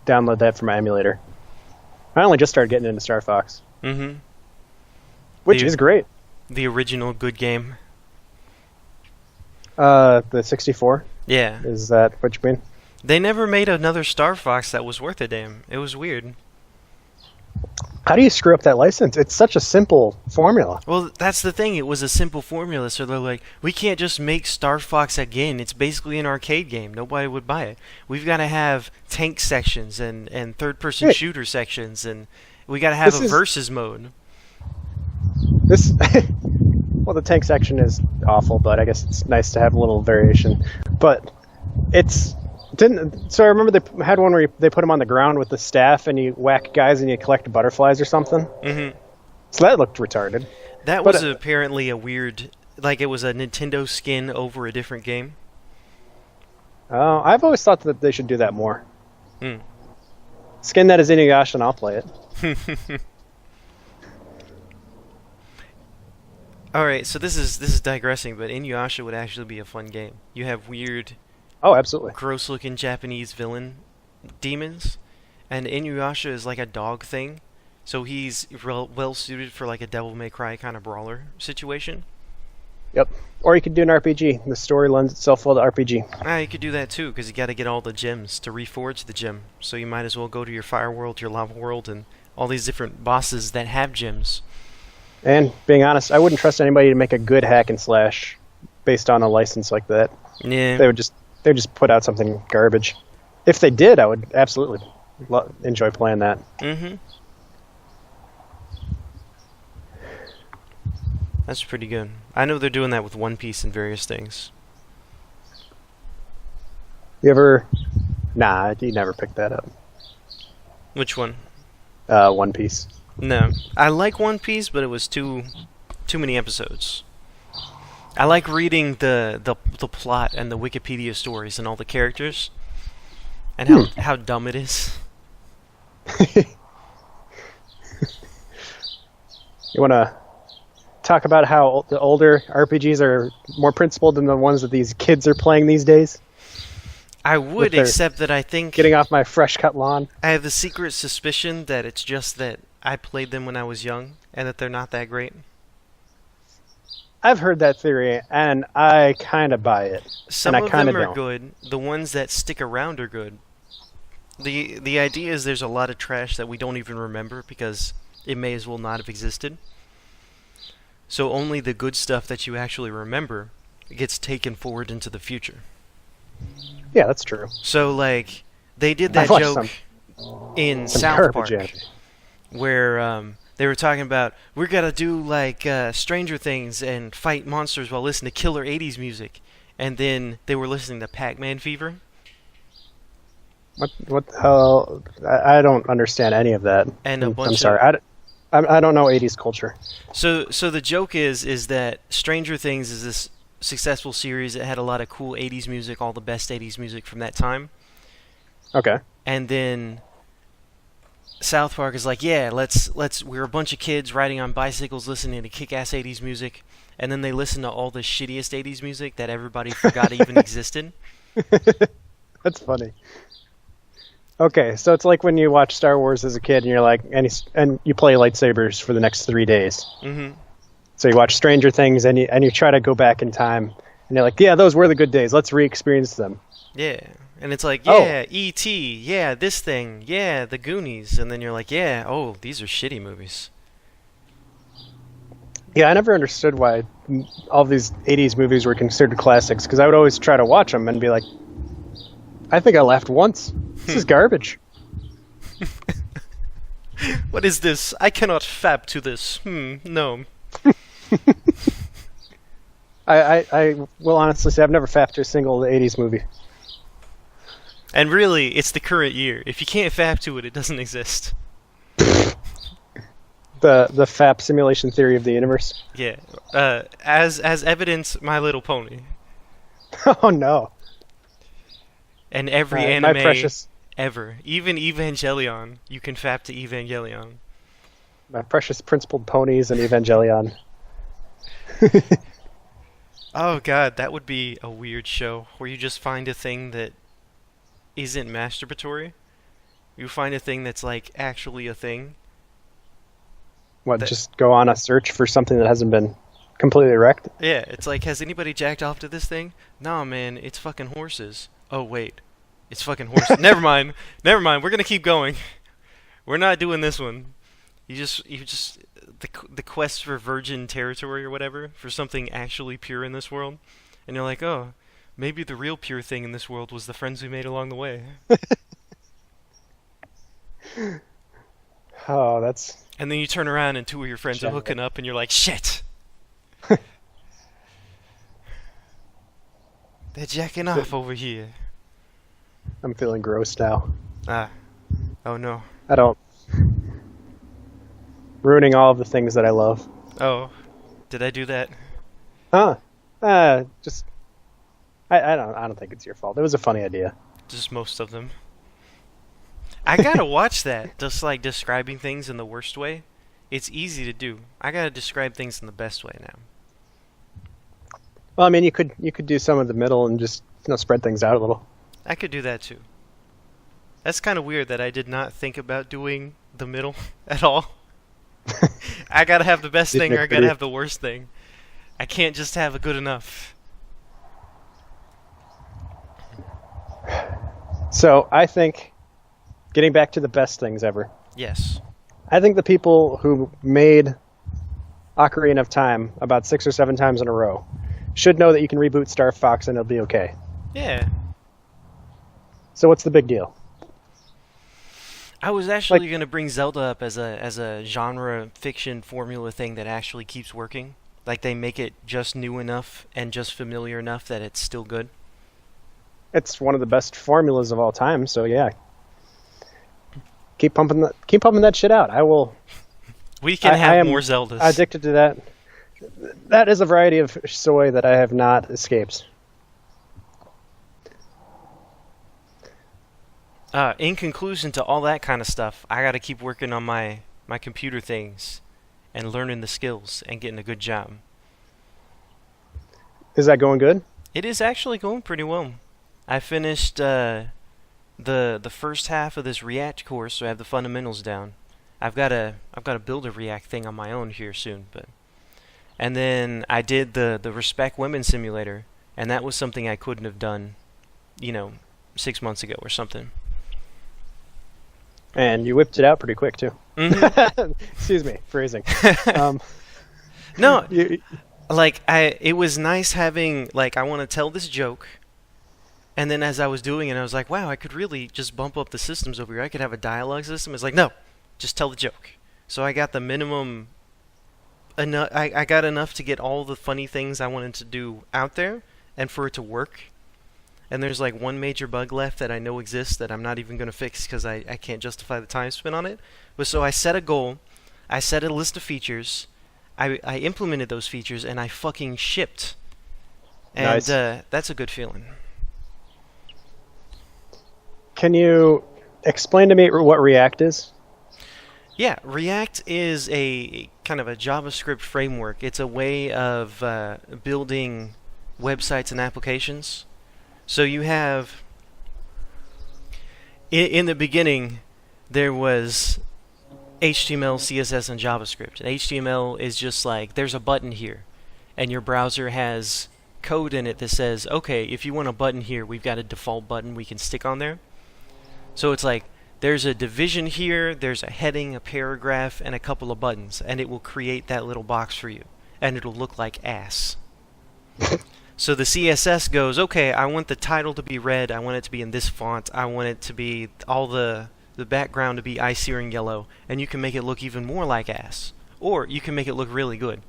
download that for my emulator. I only just started getting into Star Fox. Mm-hmm. Which is great. The original good game. The 64? Yeah. Is that what you mean? They never made another Star Fox that was worth a damn. It was weird. How do you screw up that license? It's such a simple formula. Well, that's the thing. It was a simple formula, so they're like, we can't just make Star Fox again. It's basically an arcade game. Nobody would buy it. We've got to have tank sections and third-person shooter sections, and we got to have a versus mode. This, well, the tank section is awful, but I guess it's nice to have a little variation. But so I remember they had one where they put them on the ground with the staff, and you whack guys and you collect butterflies or something. Mm-hmm. So that looked retarded. That was apparently a weird, like it was a Nintendo skin over a different game. I've always thought that they should do that more. Mm. Skin that is Inuyasha, and I'll play it. All right, so this is digressing, but Inuyasha would actually be a fun game. You have weird, absolutely, gross-looking Japanese villain demons, and Inuyasha is like a dog thing, so he's well suited for like a Devil May Cry kind of brawler situation. Yep. Or you could do an RPG. The story lends itself well to RPG. You could do that too, because you got to get all the gems to reforge the gem. So you might as well go to your fire world, your lava world, and all these different bosses that have gems. And being honest, I wouldn't trust anybody to make a good hack and slash based on a license like that. Yeah. They would just put out something garbage. If they did, I would absolutely enjoy playing that. Mm-hmm. That's pretty good. I know they're doing that with One Piece and various things. You ever... Nah, you never picked that up. Which one? One Piece. No. I like One Piece, but it was too many episodes. I like reading the plot and the Wikipedia stories and all the characters. And how dumb it is. You want to talk about how the older RPGs are more principled than the ones that these kids are playing these days? I would, except that I think... Getting off my fresh-cut lawn. I have a secret suspicion that it's just that I played them when I was young, and that they're not that great. I've heard that theory, and I kind of buy it. Some of them are good. The ones that stick around are good. The idea is there's a lot of trash that we don't even remember, because it may as well not have existed. So only the good stuff that you actually remember gets taken forward into the future. Yeah, that's true. So, like, they did that joke in South Park, where they were talking about, we're gonna do, like, Stranger Things and fight monsters while listening to killer 80s music. And then they were listening to Pac-Man Fever. What the hell? I don't understand any of that. And a bunch I'm sorry. I don't know 80s culture. So the joke is that Stranger Things is this successful series that had a lot of cool 80s music, all the best 80s music from that time. Okay. And then South Park is like, yeah, we're a bunch of kids riding on bicycles listening to kick-ass 80s music, and then they listen to all the shittiest 80s music that everybody forgot even existed. That's funny. Okay, so it's like when you watch Star Wars as a kid, and you're like, and you play lightsabers for the next 3 days. Mm-hmm. So you watch Stranger Things, and you try to go back in time, and you're like, yeah, those were the good days. Let's re-experience them. Yeah, and it's like, yeah, E.T., yeah, this thing, yeah, The Goonies, and then you're like, yeah, oh, these are shitty movies. Yeah, I never understood why all these 80s movies were considered classics, because I would always try to watch them and be like, I think I laughed once. This is garbage. What is this? I cannot fap to this. No. I will honestly say I've never fapped to a single 80s movie. And really, it's the current year. If you can't fap to it, it doesn't exist. The fap simulation theory of the universe. Yeah. As evidence, My Little Pony. Oh no. And every my precious. ever. Even Evangelion, you can fap to Evangelion. My precious principled ponies and Evangelion. Oh god, that would be a weird show where you just find a thing that isn't masturbatory. You find a thing that's like actually a thing. What, That, just go on a search for something that hasn't been completely wrecked? yeah, it's like, has anybody jacked off to this thing? Nah, man, it's fucking horses. Oh wait, it's fucking horses. Never mind. Never mind. We're gonna keep going. We're not doing this one. You just the quest for virgin territory or whatever, for something actually pure in this world, and you're like, oh, maybe the real pure thing in this world was the friends we made along the way. Oh, that's And then you turn around and two of your friends are shit. hooking up, and you're like, shit. They're jacking off over here. I'm feeling gross now. Ah. Oh no. I don't. Ruining all of the things that I love. Oh. Did I do that? Huh. Just. I don't think it's your fault. It was a funny idea. Just most of them. I gotta watch that. Just like describing things in the worst way. It's easy to do. I gotta describe things in the best way now. Well, I mean, you could do some in the middle and just spread things out a little. I could do that too. That's kind of weird that I did not think about doing the middle at all. I gotta have the best thing or I gotta have the worst thing. I can't just have a good enough. So I think, getting back to the best things ever, Yes. I think the people who made Ocarina of Time about 6 or 7 times in a row should know that you can reboot Star Fox and it'll be okay. Yeah. So what's the big deal? I was actually going to bring Zelda up as a genre fiction formula thing that actually keeps working. Like they make it just new enough and just familiar enough that it's still good. It's one of the best formulas of all time. So yeah, keep pumping that shit out. I will. We can I have am more Zeldas. Addicted to that. That is a variety of soy that I have not escaped. In conclusion to all that kind of stuff, I got to keep working on my computer things and learning the skills and getting a good job. Is that going good? It is actually going pretty well. I finished the first half of this React course, so I have the fundamentals down. I've got to build a React thing on my own here soon, and then I did the Respect Women simulator, and that was something I couldn't have done, 6 months ago or something. And you whipped it out pretty quick too. Mm-hmm. Excuse me, phrasing. No, You, it was nice having, I want to tell this joke, and then as I was doing it, I was like, wow, I could really just bump up the systems over here. I could have a dialogue system. It's like, no, just tell the joke. So I got the minimum, I got enough to get all the funny things I wanted to do out there, and for it to work. And there's one major bug left that I know exists that I'm not even going to fix because I can't justify the time spent on it. But so I set a goal, I set a list of features, I implemented those features, and I fucking shipped. And Nice. That's a good feeling. can you explain to me what React is? Yeah, React is a kind of a JavaScript framework. It's a way of building websites and applications. So you have, in the beginning, there was HTML, CSS, and JavaScript. And HTML is just there's a button here, and your browser has code in it that says, okay, if you want a button here, we've got a default button we can stick on there. So it's there's a division here, there's a heading, a paragraph, and a couple of buttons, and it will create that little box for you, and it'll look like ass. So the CSS goes, okay, I want the title to be red, I want it to be in this font, I want it to be all the background to be eye-searing yellow, and you can make it look even more like ass. Or you can make it look really good,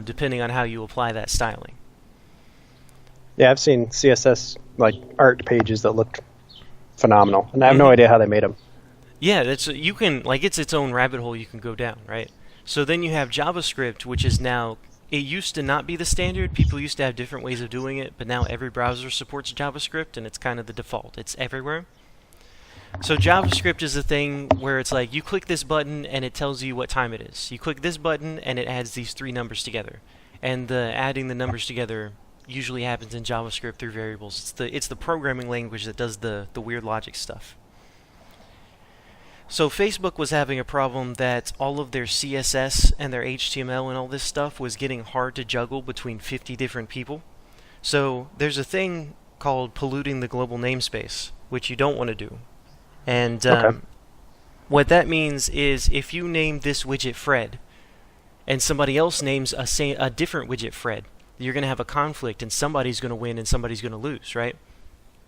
depending on how you apply that styling. Yeah, I've seen CSS art pages that look phenomenal, and I have no idea how they made them. Yeah, it's its own rabbit hole you can go down, right? So then you have JavaScript, which is now, it used to not be the standard. People used to have different ways of doing it, but now every browser supports JavaScript, and it's kind of the default. It's everywhere. So JavaScript is a thing where it's like you click this button and it tells you what time it is. You click this button and it adds these three numbers together. And the adding the numbers together usually happens in JavaScript through variables. It's the programming language that does the weird logic stuff. So Facebook was having a problem that all of their CSS and their HTML and all this stuff was getting hard to juggle between 50 different people. So there's a thing called polluting the global namespace, which you don't want to do. And what that means is if you name this widget Fred and somebody else names a different widget Fred, you're going to have a conflict and somebody's going to win and somebody's going to lose, right?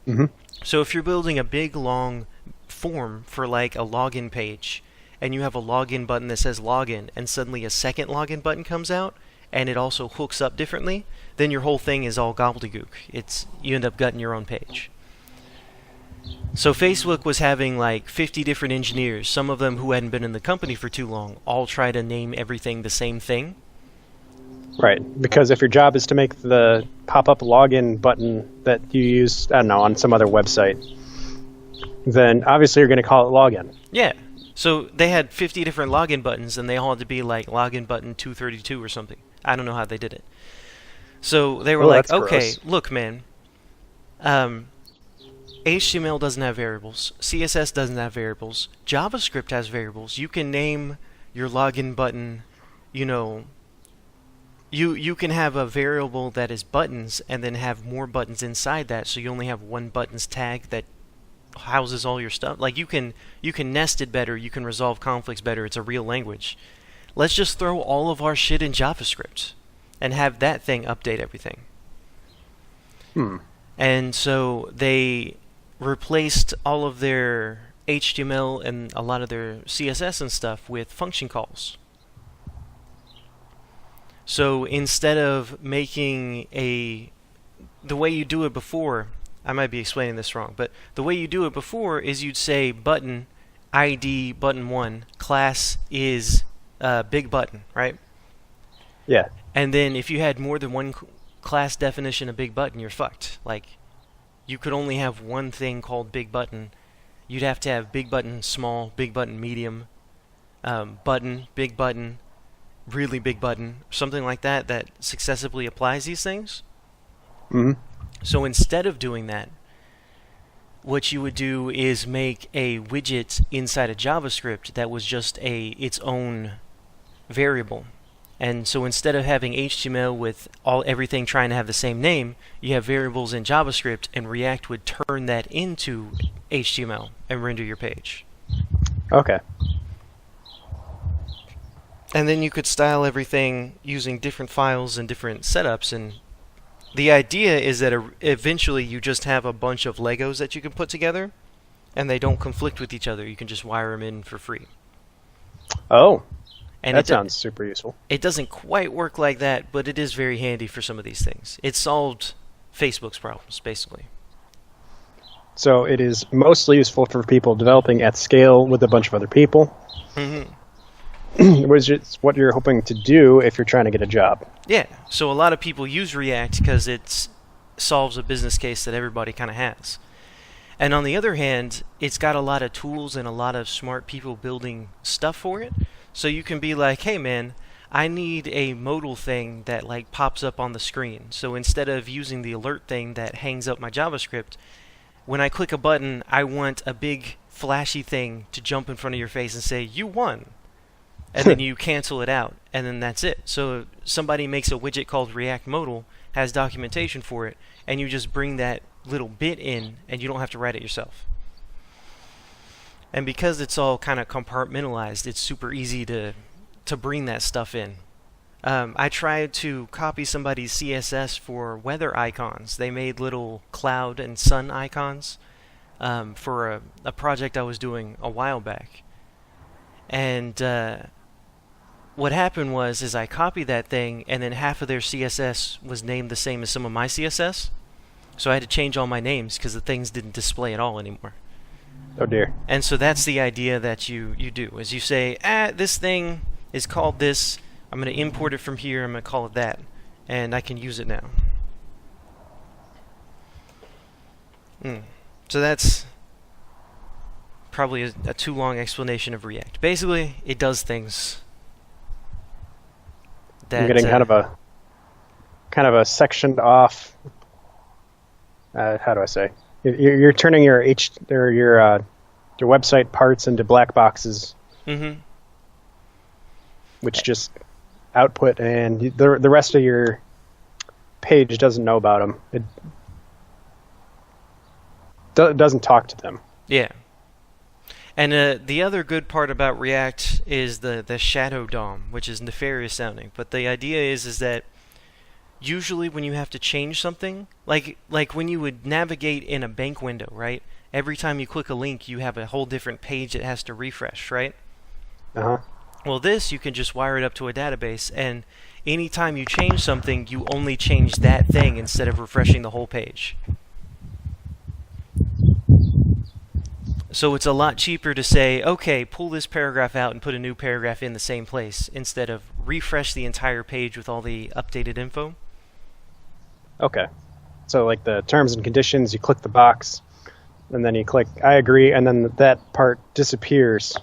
Mm-hmm. So if you're building a big, long form for like a login page and you have a login button that says login and suddenly a second login button comes out and it also hooks up differently, then your whole thing is all gobbledygook. You end up gutting your own page. So Facebook was having like 50 different engineers, some of them who hadn't been in the company for too long, all try to name everything the same thing. Right, because if your job is to make the pop-up login button that you use, I don't know, on some other website, then obviously you're going to call it login. Yeah. So they had 50 different login buttons, and they all had to be like login button 232 or something. I don't know how they did it. So they were like, okay, gross. Look, man, HTML doesn't have variables. CSS doesn't have variables. JavaScript has variables. You can name your login button, you can have a variable that is buttons and then have more buttons inside that, so you only have one buttons tag that houses all your stuff. Like you can nest it better, you can resolve conflicts better. It's a real language. Let's just throw all of our shit in JavaScript and have that thing update everything. And so they replaced all of their HTML and a lot of their CSS and stuff with function calls. So instead of making the way you do it before, I might be explaining this wrong, but the way you do it before is you'd say button, ID, button 1, class is big button, right? Yeah. And then if you had more than one class definition of big button, you're fucked. Like, you could only have one thing called big button. You'd have to have big button small, big button medium, button, big button, really big button, something like that successively applies these things. Mm-hmm. So instead of doing that, what you would do is make a widget inside of JavaScript that was just its own variable. And so instead of having HTML with everything trying to have the same name, you have variables in JavaScript, and React would turn that into HTML and render your page. Okay. And then you could style everything using different files and different setups. And the idea is that eventually you just have a bunch of Legos that you can put together, and they don't conflict with each other. You can just wire them in for free. Oh, and that sounds super useful. It doesn't quite work like that, but it is very handy for some of these things. It solved Facebook's problems, basically. So it is mostly useful for people developing at scale with a bunch of other people. Mm-hmm. Which is what you're hoping to do if you're trying to get a job. Yeah, so a lot of people use React because it solves a business case that everybody kind of has. And on the other hand, it's got a lot of tools and a lot of smart people building stuff for it. So you can be like, hey man, I need a modal thing that like pops up on the screen. So instead of using the alert thing that hangs up my JavaScript, when I click a button, I want a big flashy thing to jump in front of your face and say, you won. And then you cancel it out, and then that's it. So somebody makes a widget called React Modal, has documentation for it, and you just bring that little bit in, and you don't have to write it yourself. And because it's all kind of compartmentalized, it's super easy to bring that stuff in. I tried to copy somebody's CSS for weather icons. They made little cloud and sun icons for a project I was doing a while back. And what happened was I copied that thing, and then half of their CSS was named the same as some of my CSS. So I had to change all my names because the things didn't display at all anymore. Oh dear. And so that's the idea that you do, is you say, this thing is called this, I'm going to import it from here, I'm going to call it that, and I can use it now. So that's probably a too long explanation of React. Basically, it does things that... I'm getting kind of a sectioned off. How do I say? You're turning your website parts into black boxes, which just output, and the rest of your page doesn't know about them. It doesn't talk to them. Yeah. And the other good part about React is the shadow DOM, which is nefarious sounding. But the idea is that usually when you have to change something, like when you would navigate in a bank window, right? Every time you click a link, you have a whole different page that has to refresh, right? Uh-huh. Well, this, you can just wire it up to a database, and anytime you change something, you only change that thing instead of refreshing the whole page. So it's a lot cheaper to say, okay, pull this paragraph out and put a new paragraph in the same place, instead of refresh the entire page with all the updated info. Okay. So like the terms and conditions, you click the box, and then you click I agree, and then that part disappears.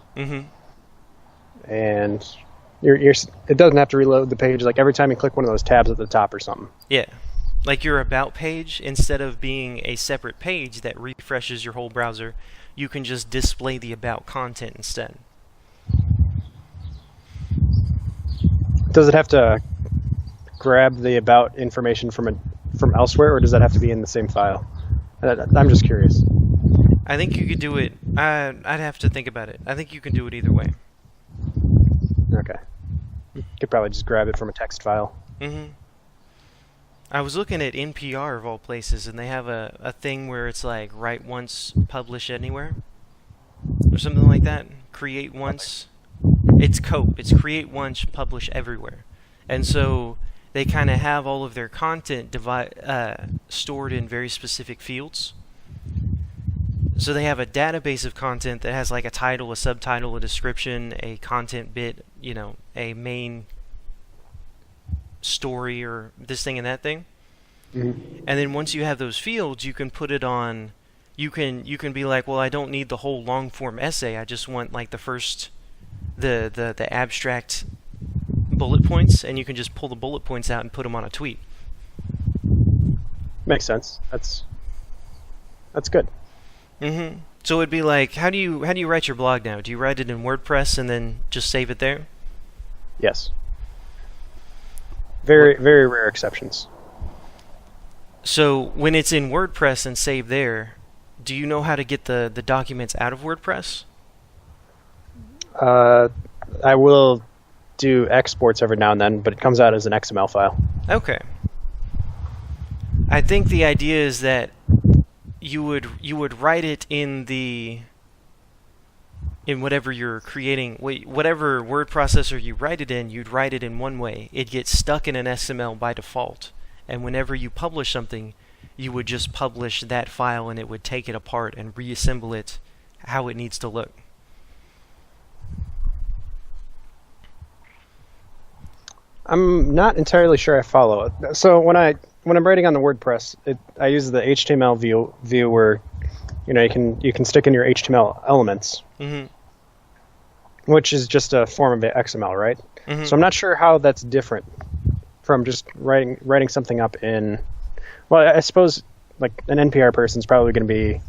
And it doesn't have to reload the page like every time you click one of those tabs at the top or something. Yeah. Like your About page, instead of being a separate page that refreshes your whole browser, you can just display the About content instead. Does it have to grab the About information from elsewhere, or does that have to be in the same file? I'm just curious. I think you could do it. I'd have to think about it. I think you can do it either way. Okay. You could probably just grab it from a text file. I was looking at NPR of all places, and they have a thing where it's like write once, publish anywhere, or something like that. Create once. It's COPE. It's create once, publish everywhere. And so they kind of have all of their content stored in very specific fields. So they have a database of content that has like a title, a subtitle, a description, a content bit, a main story, or this thing and that thing. And then once you have those fields, you can put it on. You can be like, well, I don't need the whole long form essay. I just want like the first, the abstract bullet points, and you can just pull the bullet points out and put them on a tweet. Makes sense. That's good. So it'd be like, how do you write your blog now? Do you write it in WordPress and then just save it there? Yes. Very, very rare exceptions. So when it's in WordPress and saved there, do you know how to get the documents out of WordPress? I will do exports every now and then, but it comes out as an XML file. Okay. I think the idea is that you would write it in whatever you're creating, whatever word processor you write it in, you'd write it in one way. It gets stuck in an XML by default. And whenever you publish something, you would just publish that file, and it would take it apart and reassemble it how it needs to look. I'm not entirely sure I follow it. So when I'm writing on the WordPress, I use the HTML view where you can stick in your HTML elements, which is just a form of XML, right? So I'm not sure how that's different from just writing something up in. Well, I suppose like an NPR person's probably going to be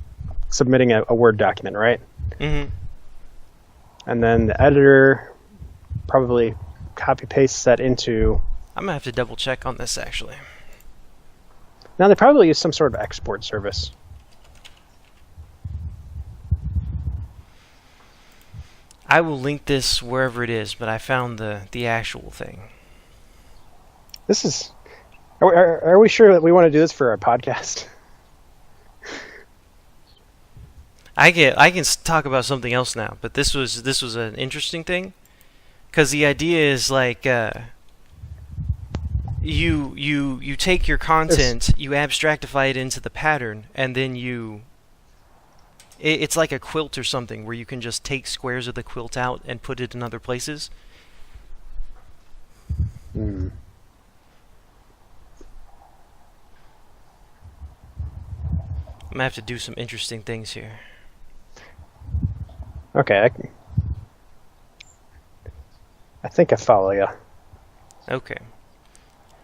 submitting a Word document, right? And then the editor probably copy pastes that into. I'm gonna have to double check on this actually. Now they probably use some sort of export service. I will link this wherever it is, but I found the actual thing. This is. Are we sure that we want to do this for our podcast? I can talk about something else now, but this was an interesting thing, because the idea is like you take your content, you abstractify it into the pattern, and then it's like a quilt or something where you can just take squares of the quilt out and put it in other places. I'm gonna have to do some interesting things here. Okay, I think I follow you. Okay.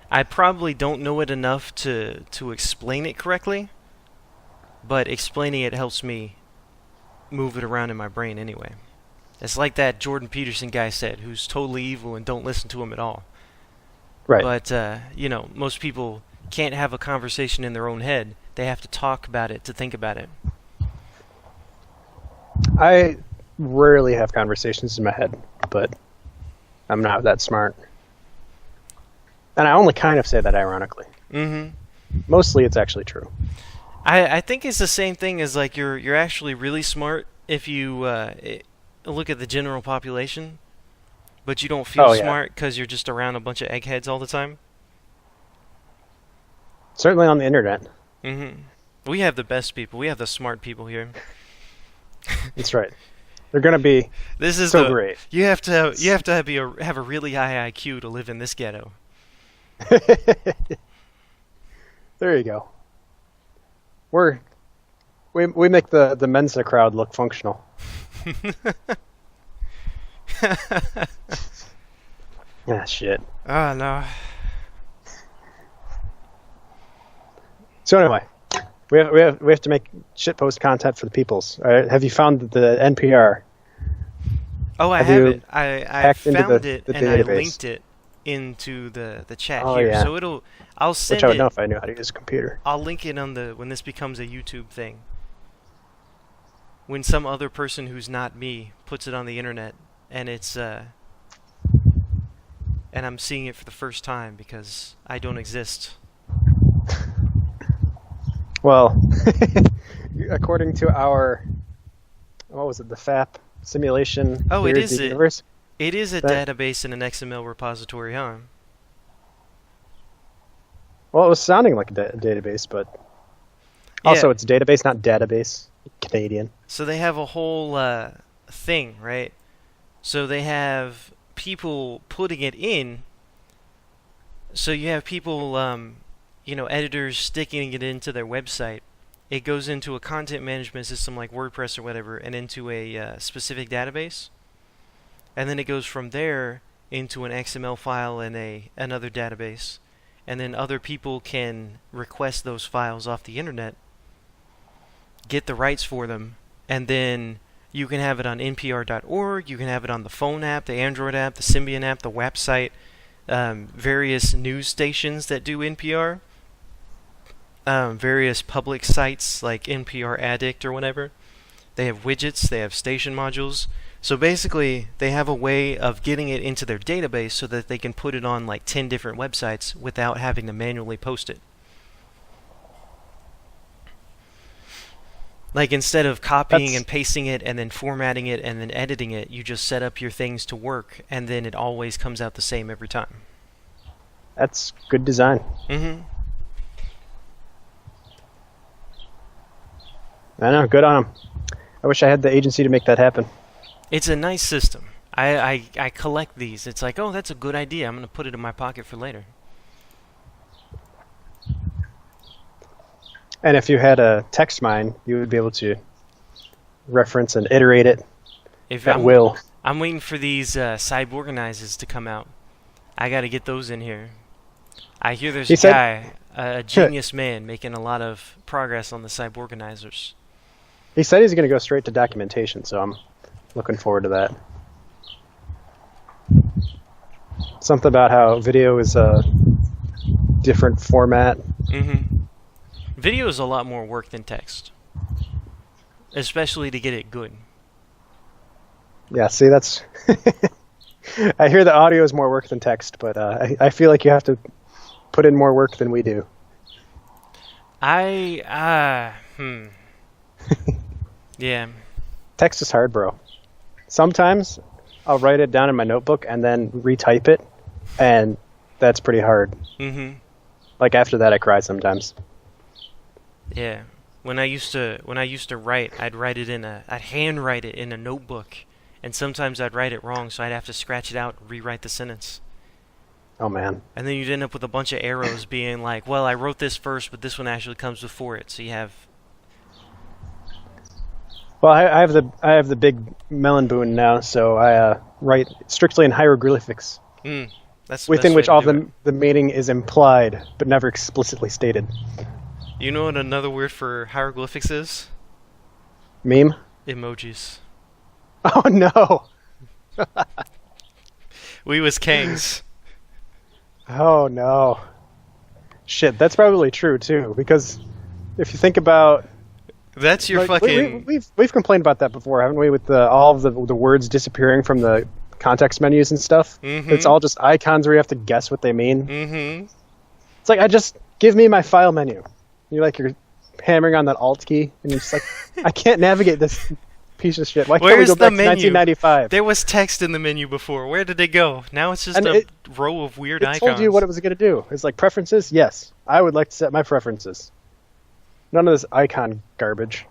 I probably don't know it enough to explain it correctly, but explaining it helps me move it around in my brain anyway. It's like that Jordan Peterson guy said, who's totally evil and don't listen to him at all. Right. But, most people can't have a conversation in their own head. They have to talk about it to think about it. I rarely have conversations in my head, but I'm not that smart. And I only kind of say that ironically. Mm-hmm. Mostly it's actually true. I think it's the same thing as, like, you're actually really smart if you look at the general population, but you don't feel smart because you're just around a bunch of eggheads all the time. Certainly on the internet. Mm-hmm. We have the best people. We have the smart people here. That's right. They're gonna be great. You have to have a really high IQ to live in this ghetto. There you go. We make the Mensa crowd look functional. Ah, shit. Oh, no. So anyway, we have to make shitpost content for the peoples. Have you found the NPR? Oh, I have it. I found it the and database? I linked it into the chat Oh, here. yeah. So I'll send Which I would it. know if I knew how to use a computer. I'll link it on when this becomes a YouTube thing. When some other person who's not me puts it on the internet, and it's and I'm seeing it for the first time because I don't exist. Well, according to our, what was it, the FAP simulation? Oh, it is. Universe? It is a database in an XML repository, huh? Well, it was sounding like a database, but also it's database, not database. Canadian. So they have a whole thing, right? So they have people putting it in. So you have people, editors sticking it into their website. It goes into a content management system like WordPress or whatever, and into a specific database. And then it goes from there into an XML file in another database. And then other people can request those files off the internet, get the rights for them, and then you can have it on npr.org, you can have it on the phone app, the Android app, the Symbian app, the website, various news stations that do NPR, various public sites like NPR Addict or whatever. They have widgets, they have station modules. So basically, they have a way of getting it into their database so that they can put it on like 10 different websites without having to manually post it. Like, instead of copying and pasting it and then formatting it and then editing it, you just set up your things to work, and then it always comes out the same every time. That's good design. Mm-hmm. I know, good on them. I wish I had the agency to make that happen. It's a nice system. I collect these. It's like, oh, that's a good idea. I'm going to put it in my pocket for later. And if you had a text mine, you would be able to reference and iterate it at will. I'm waiting for these Cyborganizers to come out. I got to get those in here. I hear there's a genius man, making a lot of progress on the Cyborganizers. He said he's going to go straight to documentation, so I'm looking forward to that. Something about how video is a different format. Mm-hmm. Video is a lot more work than text, especially to get it good. Yeah, see, that's... I hear the audio is more work than text, but I feel like you have to put in more work than we do. Yeah. Text is hard, bro. Sometimes I'll write it down in my notebook and then retype it, and that's pretty hard. Mm-hmm. Like, after that, I cry sometimes. Yeah. When I used to write, I'd handwrite it in a notebook, and sometimes I'd write it wrong, so I'd have to scratch it out and rewrite the sentence. Oh, man. And then you'd end up with a bunch of arrows being like, well, I wrote this first, but this one actually comes before it, so you have... Well, I have the big melon boon now, so I write strictly in hieroglyphics, That's the within best way which to all do it. the meaning is implied but never explicitly stated. You know what another word for hieroglyphics is? Meme? Emojis. Oh no! We was kangs. Oh no! Shit, that's probably true too. Because if you think about, That's your like, fucking. we've complained about that before, haven't we? With all of the words disappearing from the context menus and stuff. It's all just icons where you have to guess what they mean. Mm-hmm. It's like, I just give me my file menu. You're hammering on that Alt key, and you're just like, I can't navigate this piece of shit. Why can't we Where's go the back to menu? 1995? There was text in the menu before. Where did it go? Now it's just And a row of weird It icons. told you what it was going to do. It's like preferences. Yes, I would like to set my preferences. None of this icon garbage.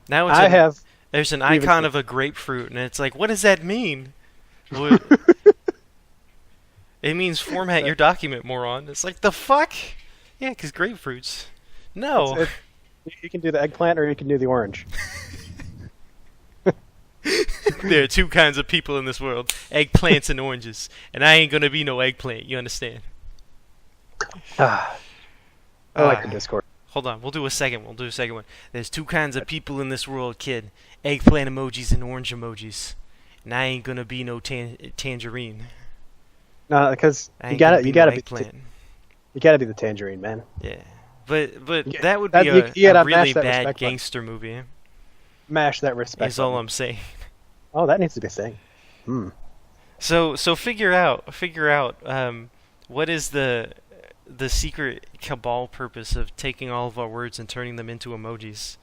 Now it's there's an icon of a grapefruit, and it's like, what does that mean? What- It means format your document, moron. It's like, the fuck? Yeah, because grapefruits. No. You can do the eggplant or you can do the orange. There are two kinds of people in this world, eggplants and oranges. And I ain't gonna be no eggplant, you understand? I like your Discord. Hold on, we'll do a second one. There's two kinds of people in this world, kid. Eggplant emojis and orange emojis. And I ain't gonna be no tangerine. No, because I you ain't gonna gotta be you no gotta be eggplant. you gotta be the tangerine man. Yeah. But Yeah, that would that- be you gotta a really match that bad respect button. gangster movie. Mash that respect. Is all button. I'm saying. Oh, that needs to be a thing. Hmm. So figure out what is the secret cabal purpose of taking all of our words and turning them into emojis?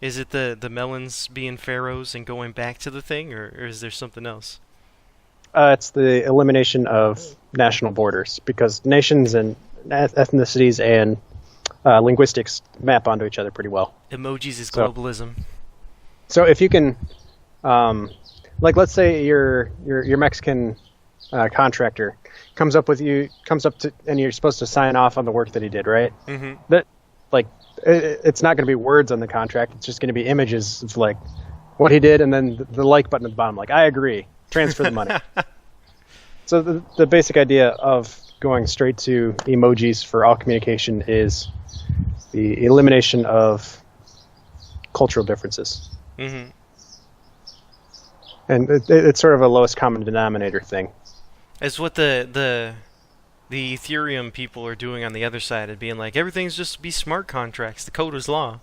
Is it the melons being pharaohs and going back to the thing, or is there something else? It's the elimination of national borders, because nations and ethnicities and linguistics map onto each other pretty well. Emojis is So- globalism. So if you can, like, let's say your Mexican contractor comes up to, and you're supposed to sign off on the work that he did, right? Mm-hmm. That, like, it's not going to be words on the contract. It's just going to be images of like what he did, and then the like button at the bottom, like, I agree, transfer the money. So the basic idea of going straight to emojis for all communication is the elimination of cultural differences. Mm-hmm. And it's sort of a lowest common denominator thing. It's what the Ethereum people are doing on the other side, of being like, everything's just be smart contracts. The code is law.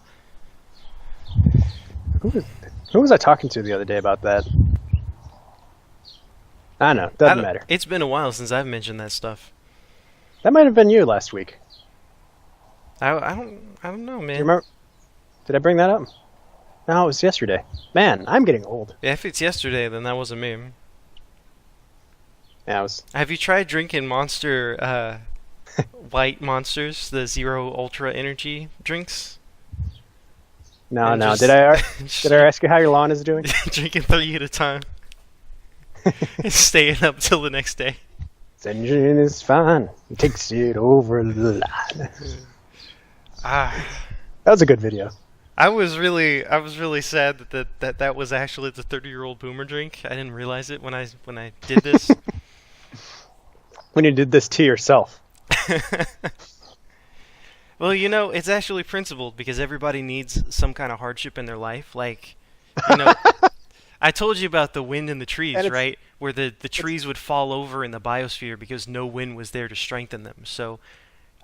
Who was I talking to the other day about that? I don't know. Doesn't matter. It's been a while since I've mentioned that stuff. That might have been you last week. I don't know, Do man. you remember? Did I bring that up? No, it was yesterday. Man, I'm getting old. Yeah, if it's yesterday, then that wasn't me. Yeah, I was. Have you tried drinking Monster White Monsters, the Zero Ultra Energy drinks? No, And no. just- Did I ask you how your lawn is doing? Drinking 3 at a time. And staying up till the next day. This engine is fine. It takes it over the line. Ah, That was a good video. I was really sad that was actually the 30-year-old boomer drink. I didn't realize it when I did this. When you did this to yourself. Well, you know, it's actually principled because everybody needs some kind of hardship in their life. Like, you know, I told you about the wind in the trees, And it's- right? Where the trees would fall over in the biosphere because no wind was there to strengthen them. So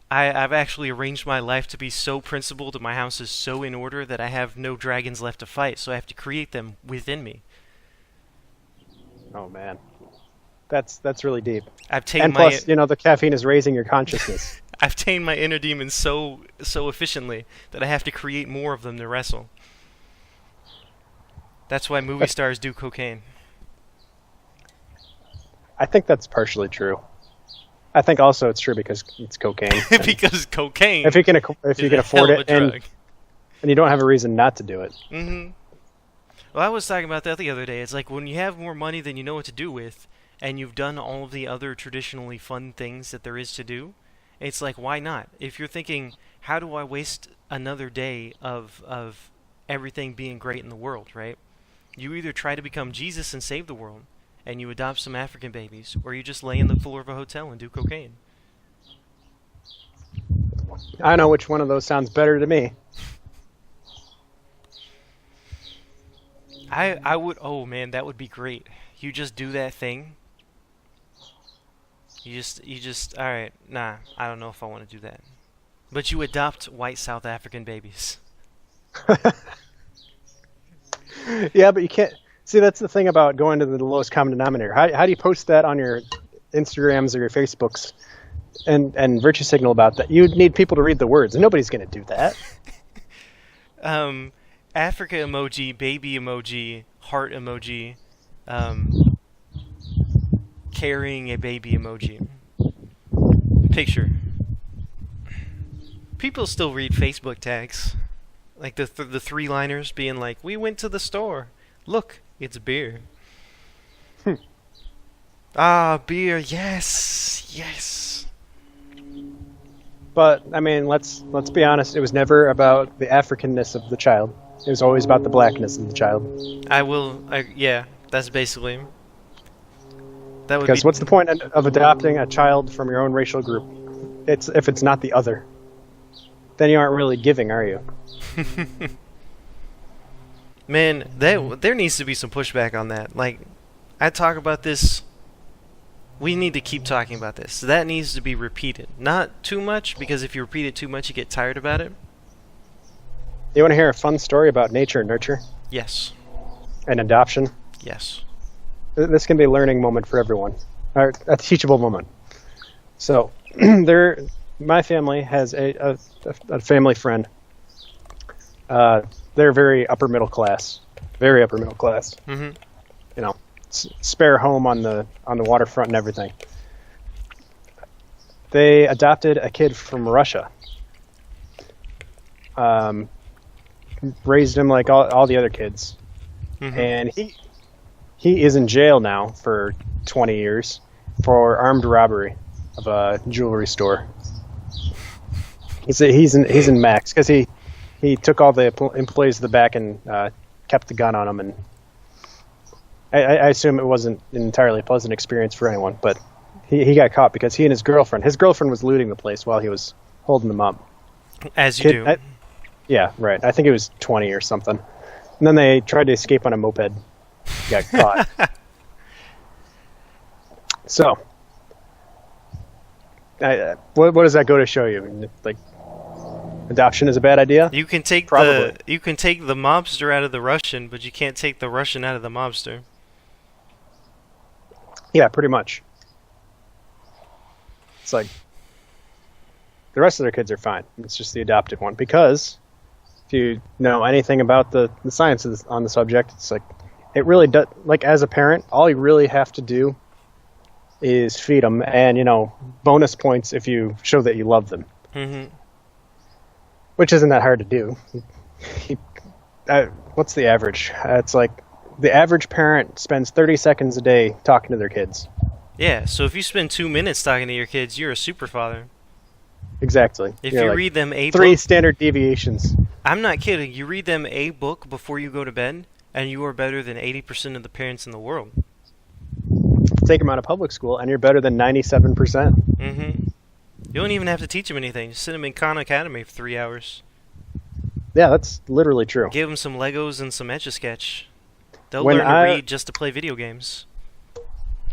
I've actually arranged my life to be so principled and my house is so in order that I have no dragons left to fight, so I have to create them within me. Oh man, that's really deep. I've tamed And plus, the caffeine is raising your consciousness. I've tamed my inner demons so efficiently that I have to create more of them to wrestle. That's why movie stars do cocaine. I think that's partially true. I think also it's true because it's cocaine. Because cocaine. if you can is a afford hell of it a and drug. you don't have a reason not to do it. Mm-hmm. Well, I was talking about that the other day. It's like when you have more money than you know what to do with, and you've done all of the other traditionally fun things that there is to do, it's like, why not? If you're thinking, how do I waste another day of everything being great in the world, right? You either try to become Jesus and save the world, and you adopt some African babies, or you just lay in the floor of a hotel and do cocaine. I know which one of those sounds better to me. I would, oh man, that would be great. You just do that thing. You just, alright, nah, I don't know if I want to do that. But you adopt white South African babies. Yeah, but you can't. See, that's the thing about going to the lowest common denominator. How do you post that on your Instagrams or your Facebooks and virtue signal about that? You need people to read the words, and nobody's going to do that. Africa emoji, baby emoji, heart emoji, carrying a baby emoji. Picture. People still read Facebook tags. Like the three-liners being like, we went to the store. Look, it's beer. Ah, beer, yes, yes. But, I mean, let's be honest. It was never about the Africanness of the child. It was always about the blackness of the child. Yeah, that's basically... That would Because what's the point of adopting a child from your own racial group? If it's not the other. Then you aren't really giving, are you? Man, there needs to be some pushback on that. Like, I talk about this. We need to keep talking about this. That needs to be repeated. Not too much, because if you repeat it too much, you get tired about it. You want to hear a fun story about nature and nurture? Yes. And adoption? Yes. This can be a learning moment for everyone. Or a teachable moment. So, my family has a family friend. They're very upper middle class. Very upper middle class. Mm-hmm. You know, spare home on the waterfront and everything. They adopted a kid from Russia. Raised him like all the other kids. Mm-hmm. And he is in jail now for 20 years for armed robbery of a jewelry store. He's in max because he took all the employees to the back and kept the gun on them, and I assume it wasn't an entirely pleasant experience for anyone, but he got caught because he and his girlfriend was looting the place while he was holding them up. As you do. Yeah, right. I think it was 20 or something. And then they tried to escape on a moped. Got caught. So, what does that go to show you? Like, adoption is a bad idea? You can take Probably. the mobster out of the Russian, but you can't take the Russian out of the mobster. Yeah, pretty much. It's like the rest of their kids are fine. It's just the adopted one. Because if you know anything about the sciences on the subject, it's like it really does. Like, as a parent, all you really have to do is feed them, and bonus points if you show that you love them. Mm-hmm. Which isn't that hard to do. What's the average? It's like the average parent spends 30 seconds a day talking to their kids. Yeah, so if you spend 2 minutes talking to your kids, you're a super father. Exactly. If you read them a three book, standard deviations. I'm not kidding. You read them a book before you go to bed, and you are better than 80% of the parents in the world. Take them out of public school, and you're better than 97%. Mm-hmm. You don't even have to teach them anything. Just sit them in Khan Academy for 3 hours. Yeah, that's literally true. Give them some Legos and some Etch-a-Sketch. They'll learn to read just to play video games.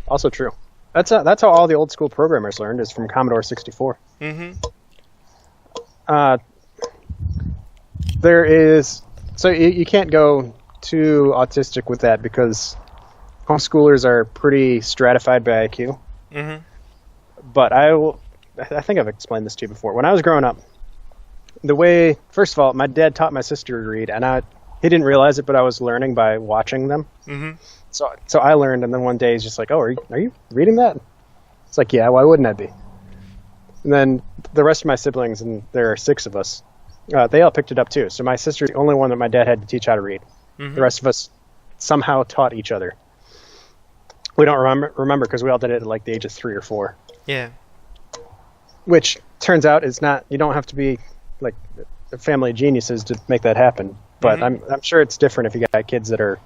Also true. That's how all the old school programmers learned, is from Commodore 64. Mm-hmm. There is... So you can't go too autistic with that, because homeschoolers are pretty stratified by IQ. Mm-hmm. But I think I've explained this to you before. When I was growing up, first of all, my dad taught my sister to read, and he didn't realize it, but I was learning by watching them. Mm-hmm. So I learned, and then one day he's just like, "Oh, are you reading that?" It's like, "Yeah, why wouldn't I be?" And then the rest of my siblings, and there are 6 of us, they all picked it up too. So my sister's the only one that my dad had to teach how to read. Mm-hmm. The rest of us somehow taught each other. We don't remember because we all did it at like the age of 3 or 4. Yeah. Which turns out is not. You don't have to be like a family of geniuses to make that happen. But I'm sure it's different if you got kids that are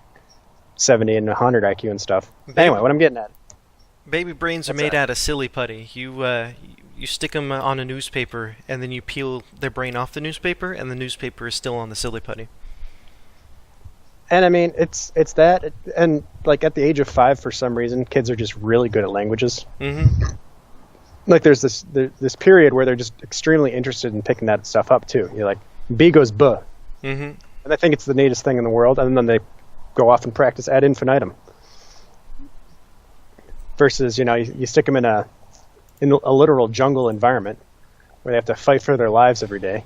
70 and 100 IQ and stuff. Anyway, what I'm getting at. Baby brains are made out of silly putty. You stick them on a newspaper, and then you peel their brain off the newspaper, and the newspaper is still on the silly putty. And I mean, it's that, and like at the age of 5, for some reason, kids are just really good at languages. Like there's this period where they're just extremely interested in picking that stuff up too. You're like, B goes buh, and they think it's the neatest thing in the world, and then they go off and practice ad infinitum. Versus, you stick them in a literal jungle environment where they have to fight for their lives every day.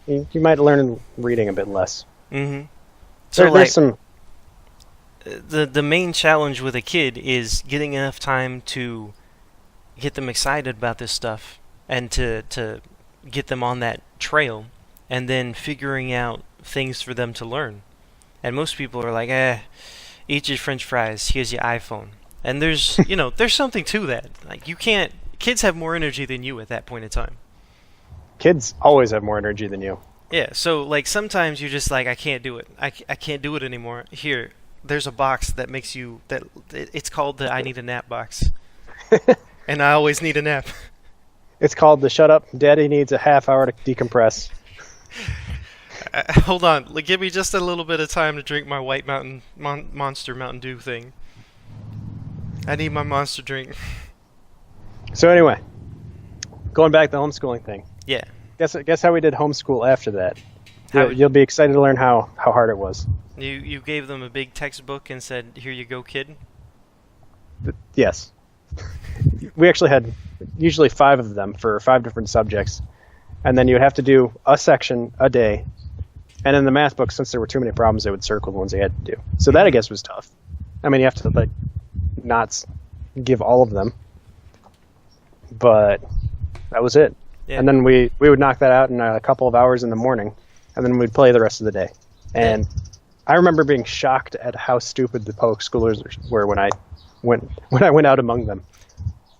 You might learn reading a bit less. So there's some. The main challenge with a kid is getting enough time to get them excited about this stuff and to get them on that trail, and then figuring out things for them to learn. And most people are like, eat your French fries, here's your iPhone. And there's, there's something to that. Like, kids have more energy than you at that point in time. Kids always have more energy than you. Yeah, so, like, sometimes you're just like, I can't do it. I can't do it anymore. Here, there's a box that makes you, it's called the I need a nap box. And I always need a nap. It's called the shut up, daddy needs a half hour to decompress. Hold on, give me just a little bit of time to drink my White Mountain Monster Mountain Dew thing. I need my monster drink. So anyway, going back to the homeschooling thing. Yeah. Guess how we did homeschool after that. You'll be excited to learn how hard it was. You gave them a big textbook and said, "Here you go, kid." Yes. We actually had usually 5 of them for 5 different subjects, and then you would have to do a section a day. And in the math book, since there were too many problems, they would circle the ones they had to do. So that, I guess, was tough. I mean, you have to not give all of them, but that was it. Yeah. And then we would knock that out in a couple of hours in the morning, and then we'd play the rest of the day. And I remember being shocked at how stupid the public schoolers were when I went out among them.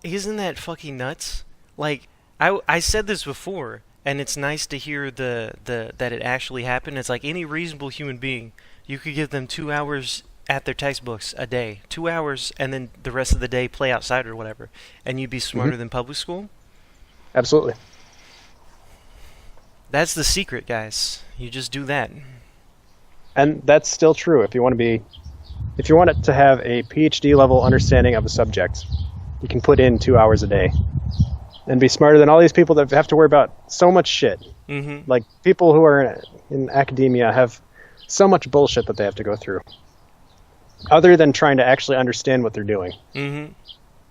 Isn't that fucking nuts? Like, I said this before, and it's nice to hear that it actually happened. It's like any reasonable human being, you could give them 2 hours at their textbooks a day, 2 hours, and then the rest of the day play outside or whatever, and you'd be smarter than public school? Absolutely. That's the secret, guys. You just do that. And that's still true. If you want it to have a PhD level understanding of a subject, you can put in 2 hours a day and be smarter than all these people that have to worry about so much shit. Like, people who are in academia have so much bullshit that they have to go through, other than trying to actually understand what they're doing.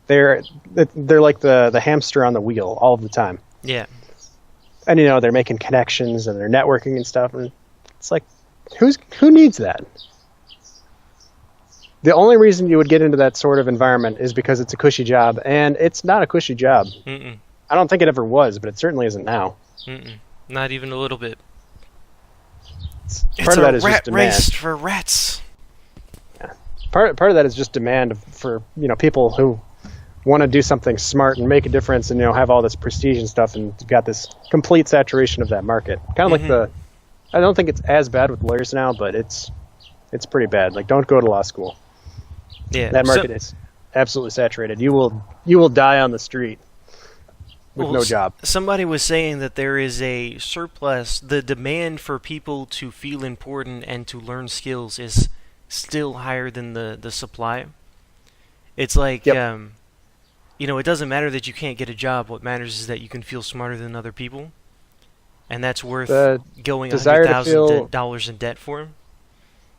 They're like the hamster on the wheel all of the time. Yeah. And they're making connections and they're networking and stuff, and it's like, who needs that? The only reason you would get into that sort of environment is because it's a cushy job, and it's not a cushy job. I don't think it ever was, but it certainly isn't now. Not even a little bit. Part of that is just demand. Race for rats. Yeah. Part of that is just demand for people who want to do something smart and make a difference, and have all this prestige and stuff, and you've got this complete saturation of that market. Kind of like I don't think it's as bad with lawyers now, but it's pretty bad. Like, don't go to law school. Yeah, that market is absolutely saturated. You will die on the street with no job. Somebody was saying that there is a surplus. The demand for people to feel important and to learn skills is still higher than the supply. It's like, it doesn't matter that you can't get a job. What matters is that you can feel smarter than other people, and that's worth going $100,000 in debt for.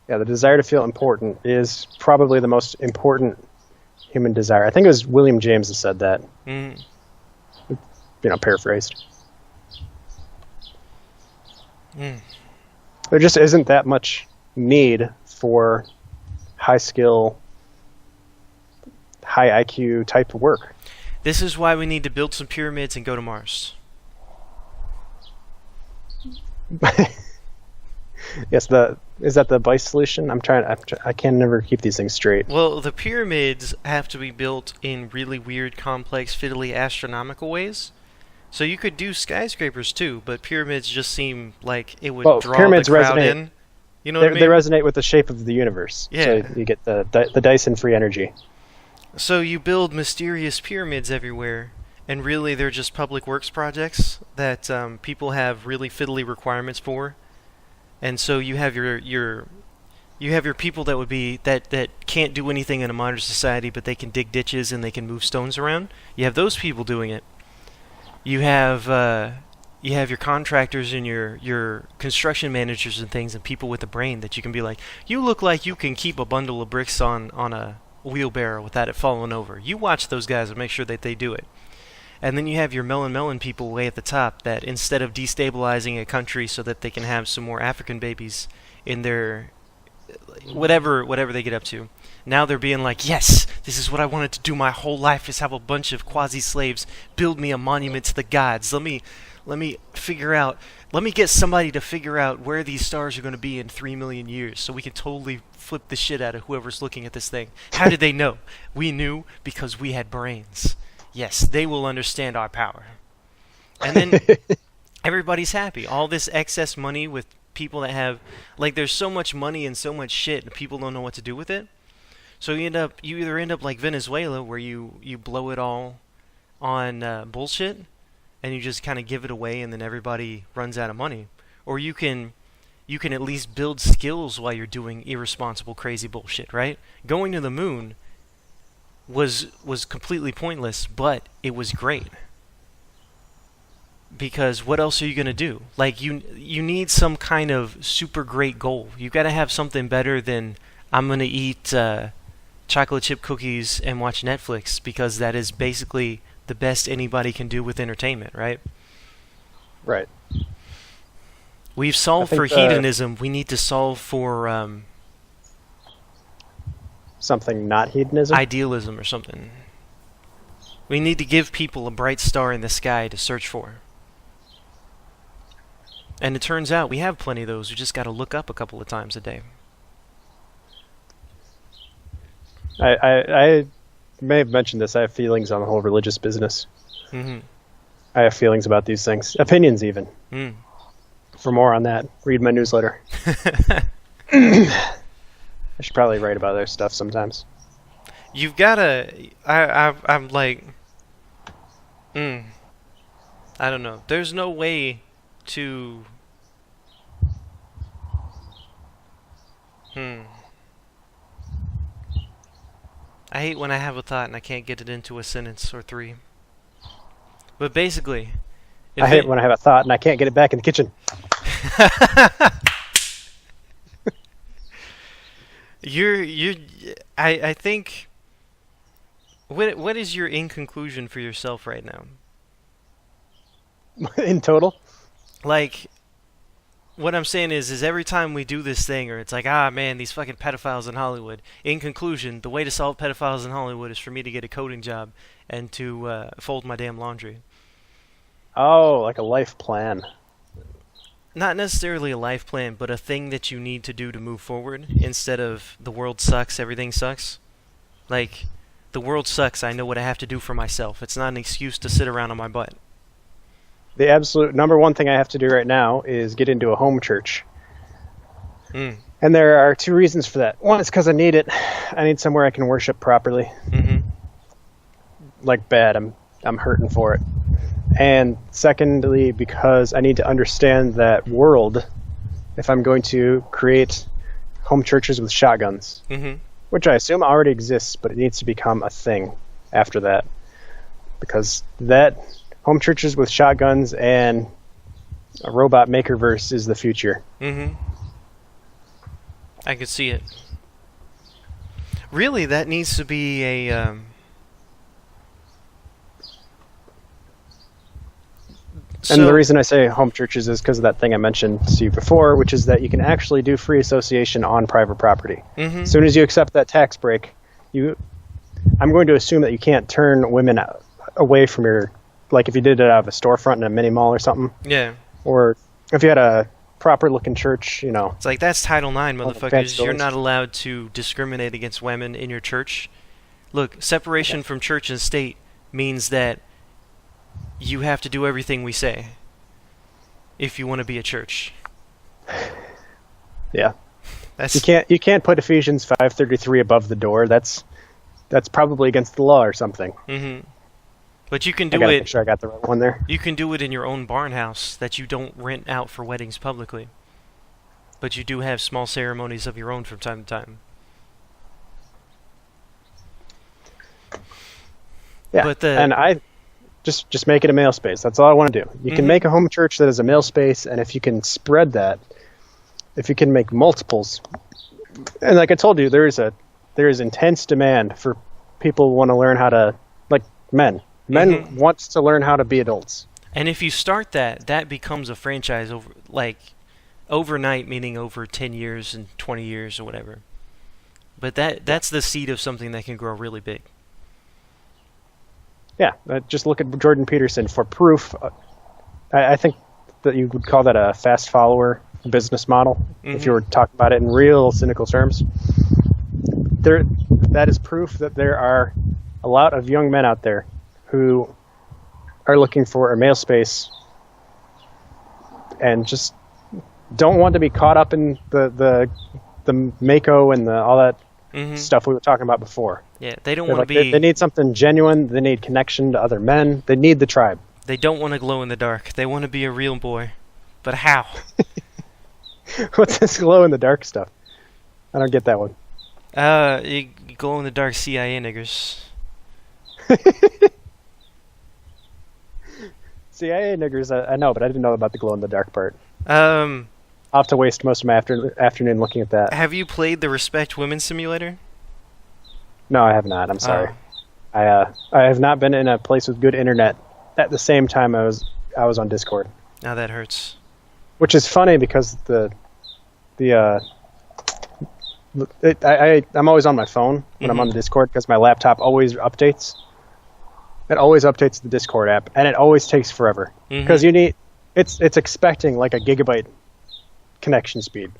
Yeah, the desire to feel important is probably the most important human desire. I think it was William James that said that. Paraphrased. There just isn't that much need for high skill, high IQ type of work. This is why we need to build some pyramids and go to Mars. Yes, is that the Vice solution? I can never keep these things straight. Well, the pyramids have to be built in really weird, complex, fiddly, astronomical ways. So you could do skyscrapers too, but pyramids just seem like it would draw the crowd in. You know what I They mean? resonate with the shape of the universe. Yeah. So you get the Dyson free energy. So you build mysterious pyramids everywhere, and really they're just public works projects that people have really fiddly requirements for. And so you have your people that would be that can't do anything in a modern society, but they can dig ditches and they can move stones around. You have those people doing it. You have your contractors and your construction managers and things, and people with a brain that you can be like, you look like you can keep a bundle of bricks on a wheelbarrow without it falling over. You watch those guys and make sure that they do it. And then you have your melon people way at the top that instead of destabilizing a country so that they can have some more African babies in their whatever they get up to, now they're being like, yes, this is what I wanted to do my whole life, is have a bunch of quasi-slaves build me a monument to the gods. Let me get somebody to figure out where these stars are going to be in 3 million years so we can totally flip the shit out of whoever's looking at this thing. How did they know? We knew because we had brains. Yes, they will understand our power. And then everybody's happy. All this excess money with people that have, like, there's so much money and so much shit and people don't know what to do with it. So you either end up like Venezuela, where you blow it all on bullshit and you just kind of give it away and then everybody runs out of money, or you can at least build skills while you're doing irresponsible crazy bullshit, right? Going to the moon was completely pointless, but it was great. Because what else are you going to do? Like, you need some kind of super great goal. You got to have something better than I'm going to eat chocolate chip cookies and watch Netflix, because that is basically the best anybody can do with entertainment, right? Right. We've solved for hedonism. We need to solve for something not hedonism? idealism or something. We need to give people a bright star in the sky to search for. And it turns out we have plenty of those. We just got to look up a couple of times a day. I may have mentioned this. I have feelings on the whole religious business. Mm-hmm. I have feelings about these things. Opinions, even. Mm. For more on that, read my newsletter. I should probably write about their stuff sometimes. You've got to... I'm like... I don't know. There's no way to... I hate when I have a thought and I can't get it into a sentence or three. But basically... I hate when I have a thought and I can't get it back in the kitchen. I think... What is your in conclusion for yourself right now? In total? Like, what I'm saying is every time we do this thing, or it's like, ah, man, these fucking pedophiles in Hollywood. In conclusion, the way to solve pedophiles in Hollywood is for me to get a coding job and to fold my damn laundry. Oh, like a life plan. Not necessarily a life plan, but a thing that you need to do to move forward instead of the world sucks, everything sucks. Like, the world sucks, I know what I have to do for myself. It's not an excuse to sit around on my butt. The absolute number one thing I have to do right now is get into a home church. And there are two reasons for that. One is because I need it. I need somewhere I can worship properly. Mm-hmm. Like bad. I'm hurting for it. And secondly, because I need to understand that world if I'm going to create home churches with shotguns. Mm-hmm. Which I assume already exists, but it needs to become a thing after that. Because that... home churches with shotguns and a robot makerverse is the future. Mm-hmm. I could see it. Really, that needs to be a... And the reason I say home churches is because of that thing I mentioned to you before, which is that you can actually do free association on private property. Mm-hmm. As soon as you accept that tax break, I'm going to assume that you can't turn women away from your... Like if you did it out of a storefront in a mini mall or something. Yeah. Or if you had a proper looking church, you know. It's like, that's Title IX, motherfuckers. You're not allowed to discriminate against women in your church. Look, separation from church and state means that you have to do everything we say if you want to be a church. Yeah. That's You can't put Ephesians 5:33 above the door. That's probably against the law or something. But you can I do gotta it. make sure I got the right one there. You can do it in your own barn house that you don't rent out for weddings publicly. But you do have small ceremonies of your own from time to time. Yeah, But and I just make it a male space. That's all I want to do. You can make a home church that is a male space, and if you can spread that, if you can make multiples, and like I told you, there is intense demand for people who want to learn how to, like men. Men wants to learn how to be adults. And if you start that becomes a franchise overnight, meaning over 10 years and 20 years or whatever. But that's the seed of something that can grow really big. Yeah, just look at Jordan Peterson for proof. I think that you would call that a fast follower business model, if you were talking about it in real cynical terms. That is proof that there are a lot of young men out there who are looking for a male space and just don't want to be caught up in the Mako and all that stuff we were talking about before. Yeah, they don't They're want to like, be. They need something genuine. They need connection to other men. They need the tribe. They don't want to glow in the dark. They want to be a real boy. But how? What's this glow in the dark stuff? I don't get that one. You glow in the dark CIA niggers. CIA niggers, I know, but I didn't know about the glow in the dark part. Um, I'll have to waste most of my afternoon looking at that. have you played the Respect Women Simulator? No, I have not. I'm sorry. Oh. I have not been in a place with good internet at the same time I was on Discord, Now that hurts. which is funny because I'm always on my phone when I'm on the Discord because my laptop always updates. It always updates the Discord app, and it always takes forever because it's expecting like a gigabyte connection speed,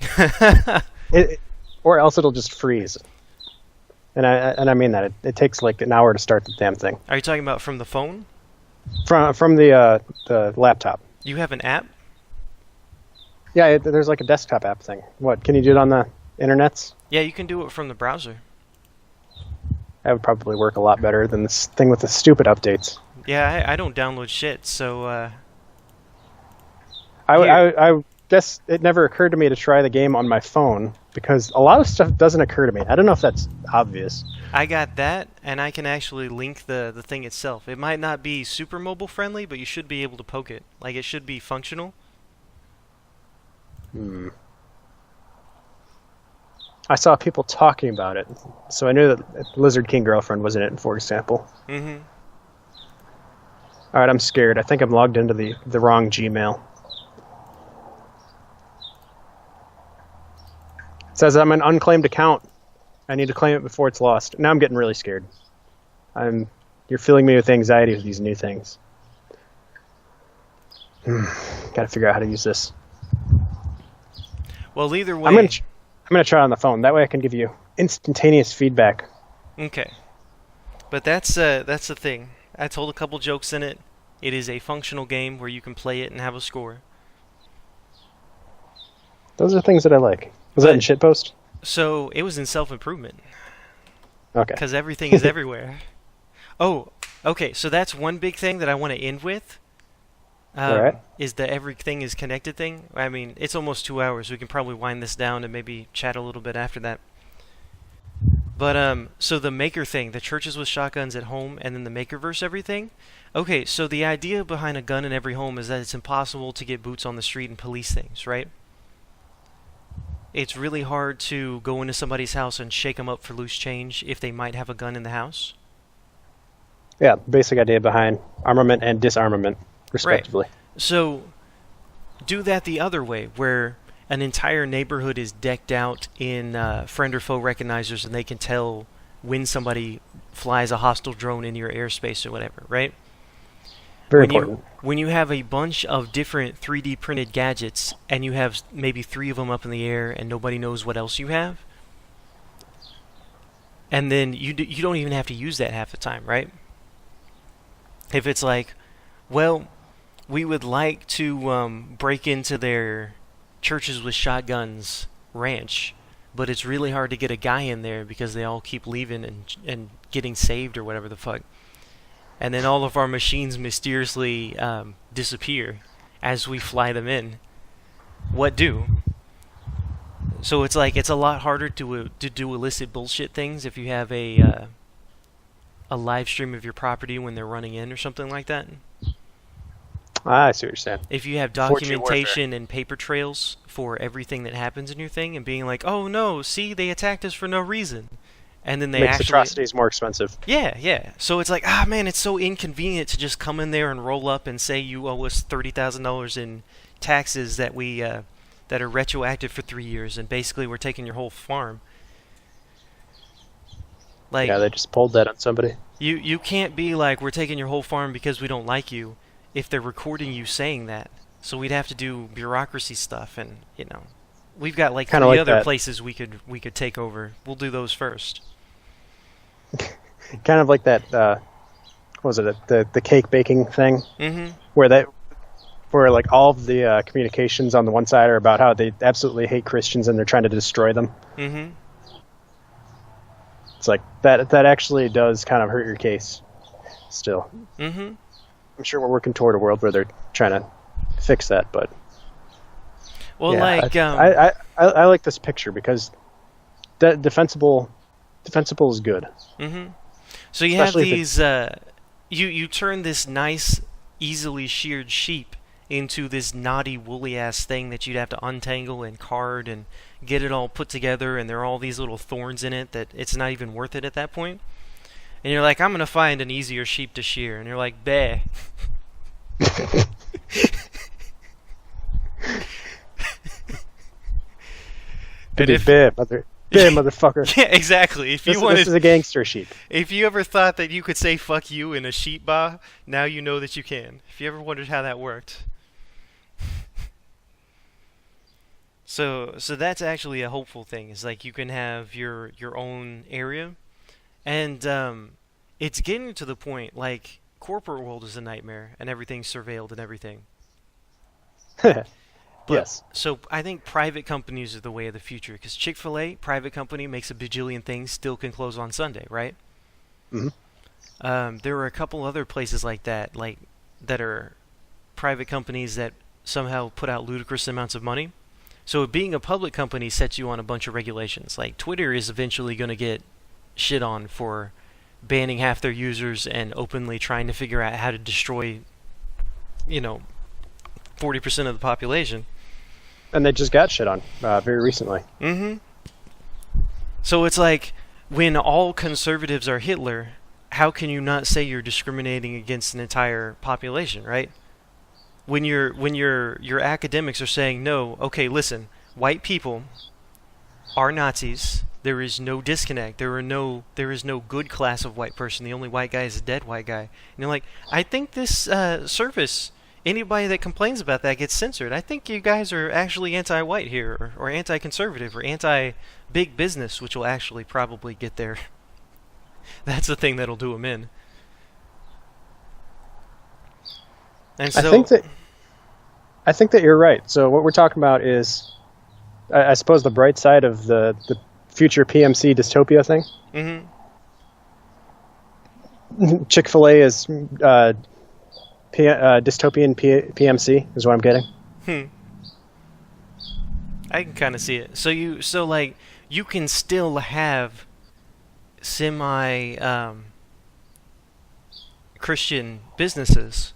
or else it'll just freeze. And I mean that it takes like an hour to start the damn thing. Are you talking about from the phone? From the laptop. You have an app? Yeah, there's like a desktop app thing. What, can you do it on the internets? Yeah, you can do it from the browser. That would probably work a lot better than this thing with the stupid updates. Yeah, I don't download shit, so I guess it never occurred to me to try the game on my phone because a lot of stuff doesn't occur to me. I don't know if that's obvious. I got that, and I can actually link the thing itself. It might not be super mobile friendly, but you should be able to poke it. Like, it should be functional. I saw people talking about it, so I knew that Lizard King Girlfriend was in it, for example. All right, I'm scared. I think I'm logged into the wrong Gmail. It says I'm an unclaimed account. I need to claim it before it's lost. Now I'm getting really scared. You're filling me with anxiety with these new things. Gotta figure out how to use this. Well, either way... I'm gonna try it on the phone. That way I can give you instantaneous feedback. Okay. But that's the thing. I told a couple jokes in it. It is a functional game where you can play it and have a score. Those are things that I like. Was that in Shitpost? So, it was in self-improvement. Okay. Because everything is everywhere. Oh, okay, so that's one big thing that I want to end with. Alright. Is the everything is connected thing. I mean, it's almost 2 hours. We can probably wind this down and maybe chat a little bit after that. But, so the maker thing, the churches with shotguns at home, and then the Makerverse everything. Okay, so the idea behind a gun in every home is that it's impossible to get boots on the street and police things, right? It's really hard to go into somebody's house and shake them up for loose change if they might have a gun in the house. Yeah, basic idea behind armament and disarmament, respectively. Right. So, do that the other way, where an entire neighborhood is decked out in friend or foe recognizers, and they can tell when somebody flies a hostile drone in your airspace or whatever, right? Very important. When you have a bunch of different 3D printed gadgets, and you have maybe 3 of them up in the air, and nobody knows what else you have, and then you don't even have to use that half the time, right? If it's like, well, we would like to break into their churches with shotguns ranch, but it's really hard to get a guy in there because they all keep leaving and getting saved or whatever the fuck. And then all of our machines mysteriously disappear as we fly them in. What do? So it's like it's a lot harder to do illicit bullshit things if you have a live stream of your property when they're running in or something like that. I see what you're saying. If you have 4G documentation warfare. and paper trails for everything that happens in your thing, and being like, oh no, see, they attacked us for no reason, and then they Makes actually atrocities more expensive. yeah. So it's like, man, it's so inconvenient to just come in there and roll up and say you owe us $30,000 in taxes that we that are retroactive for 3 years, and basically we're taking your whole farm. Like, Yeah, they just pulled that on somebody. you can't be like, we're taking your whole farm because we don't like you, if they're recording you saying that. So we'd have to do bureaucracy stuff, and we've got like Kinda three like other that. places we could take over. We'll do those first. Kind of like that. What was it? The cake baking thing, Mm-hmm. where like all of the communications on the one side are about how they absolutely hate Christians and they're trying to destroy them. Mm-hmm. It's like that actually does kind of hurt your case. Still, Mm-hmm. I'm sure we're working toward a world where they're trying to fix that. But Well, yeah, like, I like this picture because defensible is good. Mm-hmm. So you Especially have if these. You turn this nice, easily sheared sheep into this knotty, woolly ass thing that you'd have to untangle and card and get it all put together, and there are all these little thorns in it that it's not even worth it at that point. And you're like, I'm gonna find an easier sheep to shear, and you're like, bah. And if- motherfucker. Yeah, exactly. If you This is a gangster sheep. if you ever thought that you could say "fuck you" in a sheep bar, now you know that you can. If you ever wondered how that worked. So that's actually a hopeful thing. Is like you can have your own area, and it's getting to the point like corporate world is a nightmare and everything's surveilled and everything. But, Yes. So I think private companies are the way of the future, because Chick-fil-A, private company, makes a bajillion things, still can close on Sunday, right? Mm-hmm. There are a couple other places like that are private companies that somehow put out ludicrous amounts of money. So being a public company sets you on a bunch of regulations. Like Twitter is eventually going to get shit on for banning half their users and openly trying to figure out how to destroy, 40% of the population. And they just got shit on very recently. Mm-hmm. So it's like, when all conservatives are Hitler, how can you not say you're discriminating against an entire population, right? When your academics are saying, no, okay, listen, white people are Nazis. There is no disconnect. There is no good class of white person. The only white guy is a dead white guy. And you're like, I think this service, anybody that complains about that gets censored. I think you guys are actually anti-white here, or anti-conservative, or anti-big business, which will actually probably get there. That's the thing that'll do them in. And so, I think that you're right. So what we're talking about is, I suppose, the bright side of the future PMC dystopia thing. Mm-hmm. Chick-fil-A is dystopian PMC is what I'm getting. I can kind of see it. So you can still have semi Christian businesses,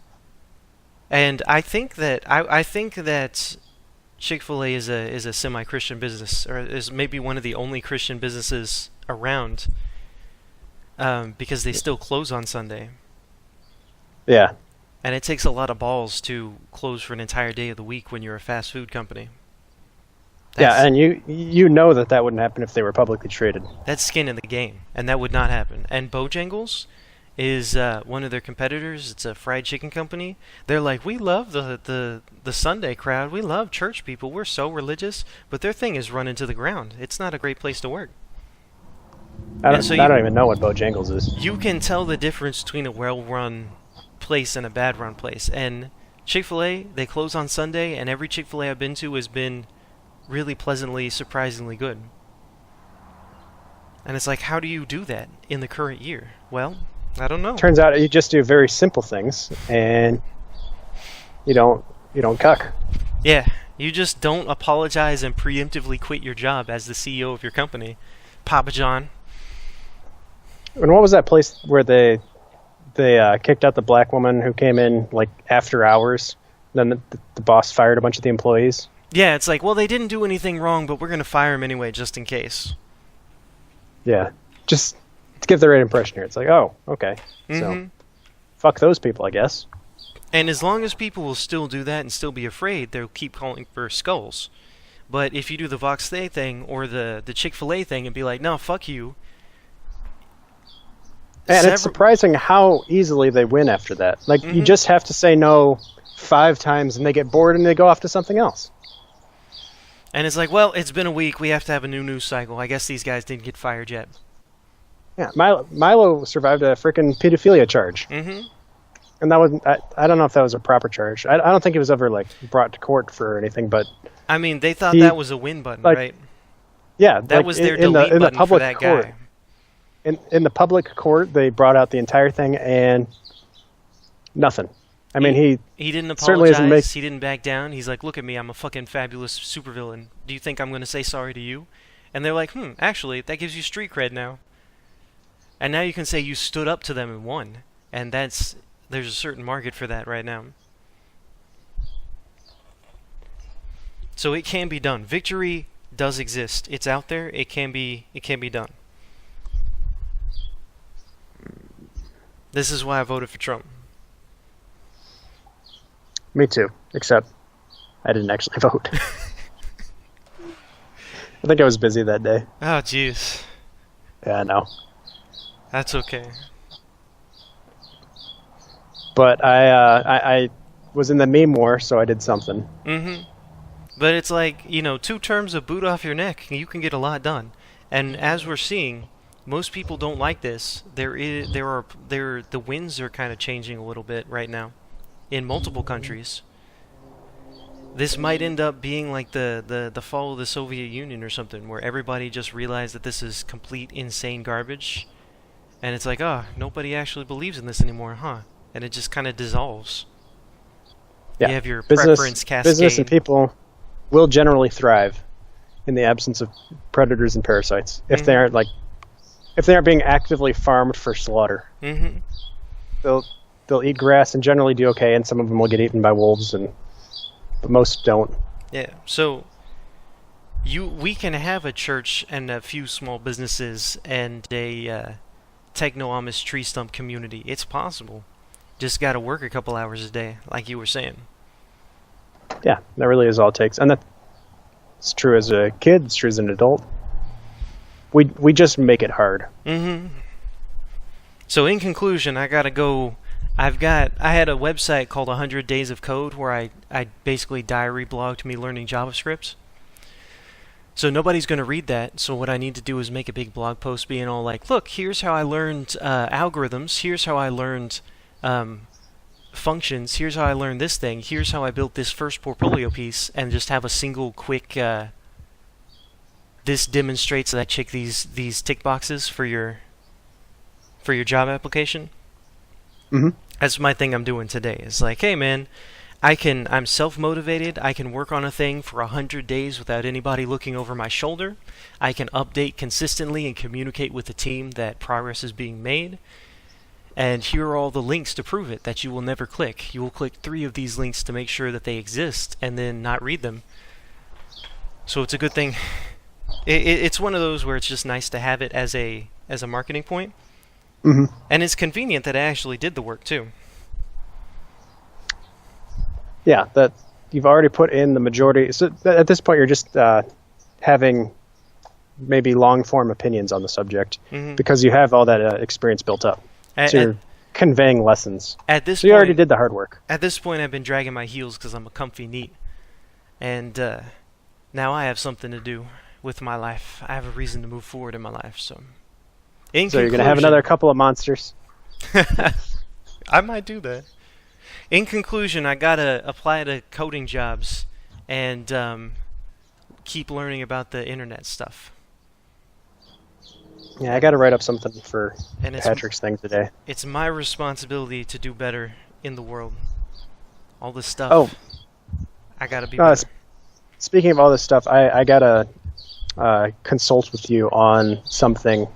and I think that Chick-fil-A is a semi Christian business, or is maybe one of the only Christian businesses around, because they still close on Sunday. Yeah. And it takes a lot of balls to close for an entire day of the week when you're a fast food company. Yeah, and you know that wouldn't happen if they were publicly traded. That's skin in the game, and that would not happen. And Bojangles is one of their competitors. It's a fried chicken company. They're like, we love the Sunday crowd. We love church people. We're so religious. But their thing is run into the ground. It's not a great place to work. I don't even know what Bojangles is. You can tell the difference between a well-run place and a bad-run place. And Chick-fil-A, they close on Sunday, and every Chick-fil-A I've been to has been really pleasantly, surprisingly good. And it's like, how do you do that in the current year? Well, I don't know. Turns out you just do very simple things, and you don't cuck. Yeah, you just don't apologize and preemptively quit your job as the CEO of your company, Papa John. And what was that place where they kicked out the black woman who came in like after hours? Then the boss fired a bunch of the employees. Yeah, it's like, well, they didn't do anything wrong, but we're going to fire them anyway, just in case. Yeah, just to give the right impression here. It's like, oh, okay. Mm-hmm. So, fuck those people, I guess. And as long as people will still do that and still be afraid, they'll keep calling for skulls. But if you do the Vox Day thing or the Chick-fil-A thing and be like, no, fuck you. And it's surprising how easily they win after that. Like, you just have to say no 5 times and they get bored and they go off to something else. And it's like, well, it's been a week. We have to have a new news cycle. I guess these guys didn't get fired yet. Yeah, Milo survived a freaking pedophilia charge. Mm-hmm. And that wasn't, I don't know if that was a proper charge. I don't think he was ever, like, brought to court for anything, but... I mean, they thought that was a win button, like, right? Yeah. That was their delete button for that guy. In the public court, they brought out the entire thing, and nothing. I mean, he didn't certainly apologize. He didn't back down. He's like, look at me. I'm a fucking fabulous supervillain. Do you think I'm going to say sorry to you? And they're like, actually, that gives you street cred now. And now you can say you stood up to them and won. And there's a certain market for that right now. So it can be done. Victory does exist. It's out there. It can be done. This is why I voted for Trump. Me too, except I didn't actually vote. I think I was busy that day. Oh, jeez. Yeah, I know. That's okay. But I was in the meme war, so I did something. Mm-hmm. But it's like, 2 terms of boot off your neck, you can get a lot done. And as we're seeing, most people don't like this. The winds are kind of changing a little bit right now in multiple countries. This might end up being like the fall of the Soviet Union or something, where everybody just realized that this is complete insane garbage, and it's like, nobody actually believes in this anymore, huh? And it just kind of dissolves. Yeah. You have your preference cascade. Business and people will generally thrive in the absence of predators and parasites if they aren't being actively farmed for slaughter. Mm-hmm. They'll eat grass and generally do okay, and some of them will get eaten by wolves, but most don't. Yeah, so we can have a church and a few small businesses and a techno-Amish tree stump community. It's possible. Just got to work a couple hours a day, like you were saying. Yeah, that really is all it takes. And that's true as a kid, it's true as an adult. We just make it hard. Mm-hmm. So in conclusion, I gotta go. I had a website called 100 Days of Code where I basically diary blogged me learning JavaScript. So nobody's going to read that, so what I need to do is make a big blog post being all like, look, here's how I learned algorithms, here's how I learned functions, here's how I learned this thing, here's how I built this first portfolio piece, and just have a single quick, this demonstrates that I check these tick boxes for your job application. Mm-hmm. That's my thing I'm doing today. It's like, hey man, I'm self-motivated. I can work on a thing for 100 days without anybody looking over my shoulder. I can update consistently and communicate with the team that progress is being made. And here are all the links to prove it that you will never click. You will click 3 of these links to make sure that they exist and then not read them. So it's a good thing. It's one of those where it's just nice to have it as a marketing point. Mm-hmm. And it's convenient that I actually did the work too. Yeah, that you've already put in the majority. So at this point, you're just having maybe long-form opinions on the subject because you have all that experience built up. So you're conveying lessons. At this so you already did the hard work. At this point, I've been dragging my heels because I'm a comfy neat. And now I have something to do with my life. I have a reason to move forward in my life. So you're going to have another couple of monsters. I might do that. In conclusion, I gotta apply to coding jobs and keep learning about the internet stuff. Yeah, I got to write up something for And Patrick's thing today. it's my responsibility to do better in the world. All this stuff. Oh, I gotta be better. speaking of all this stuff, I got to consult with you on something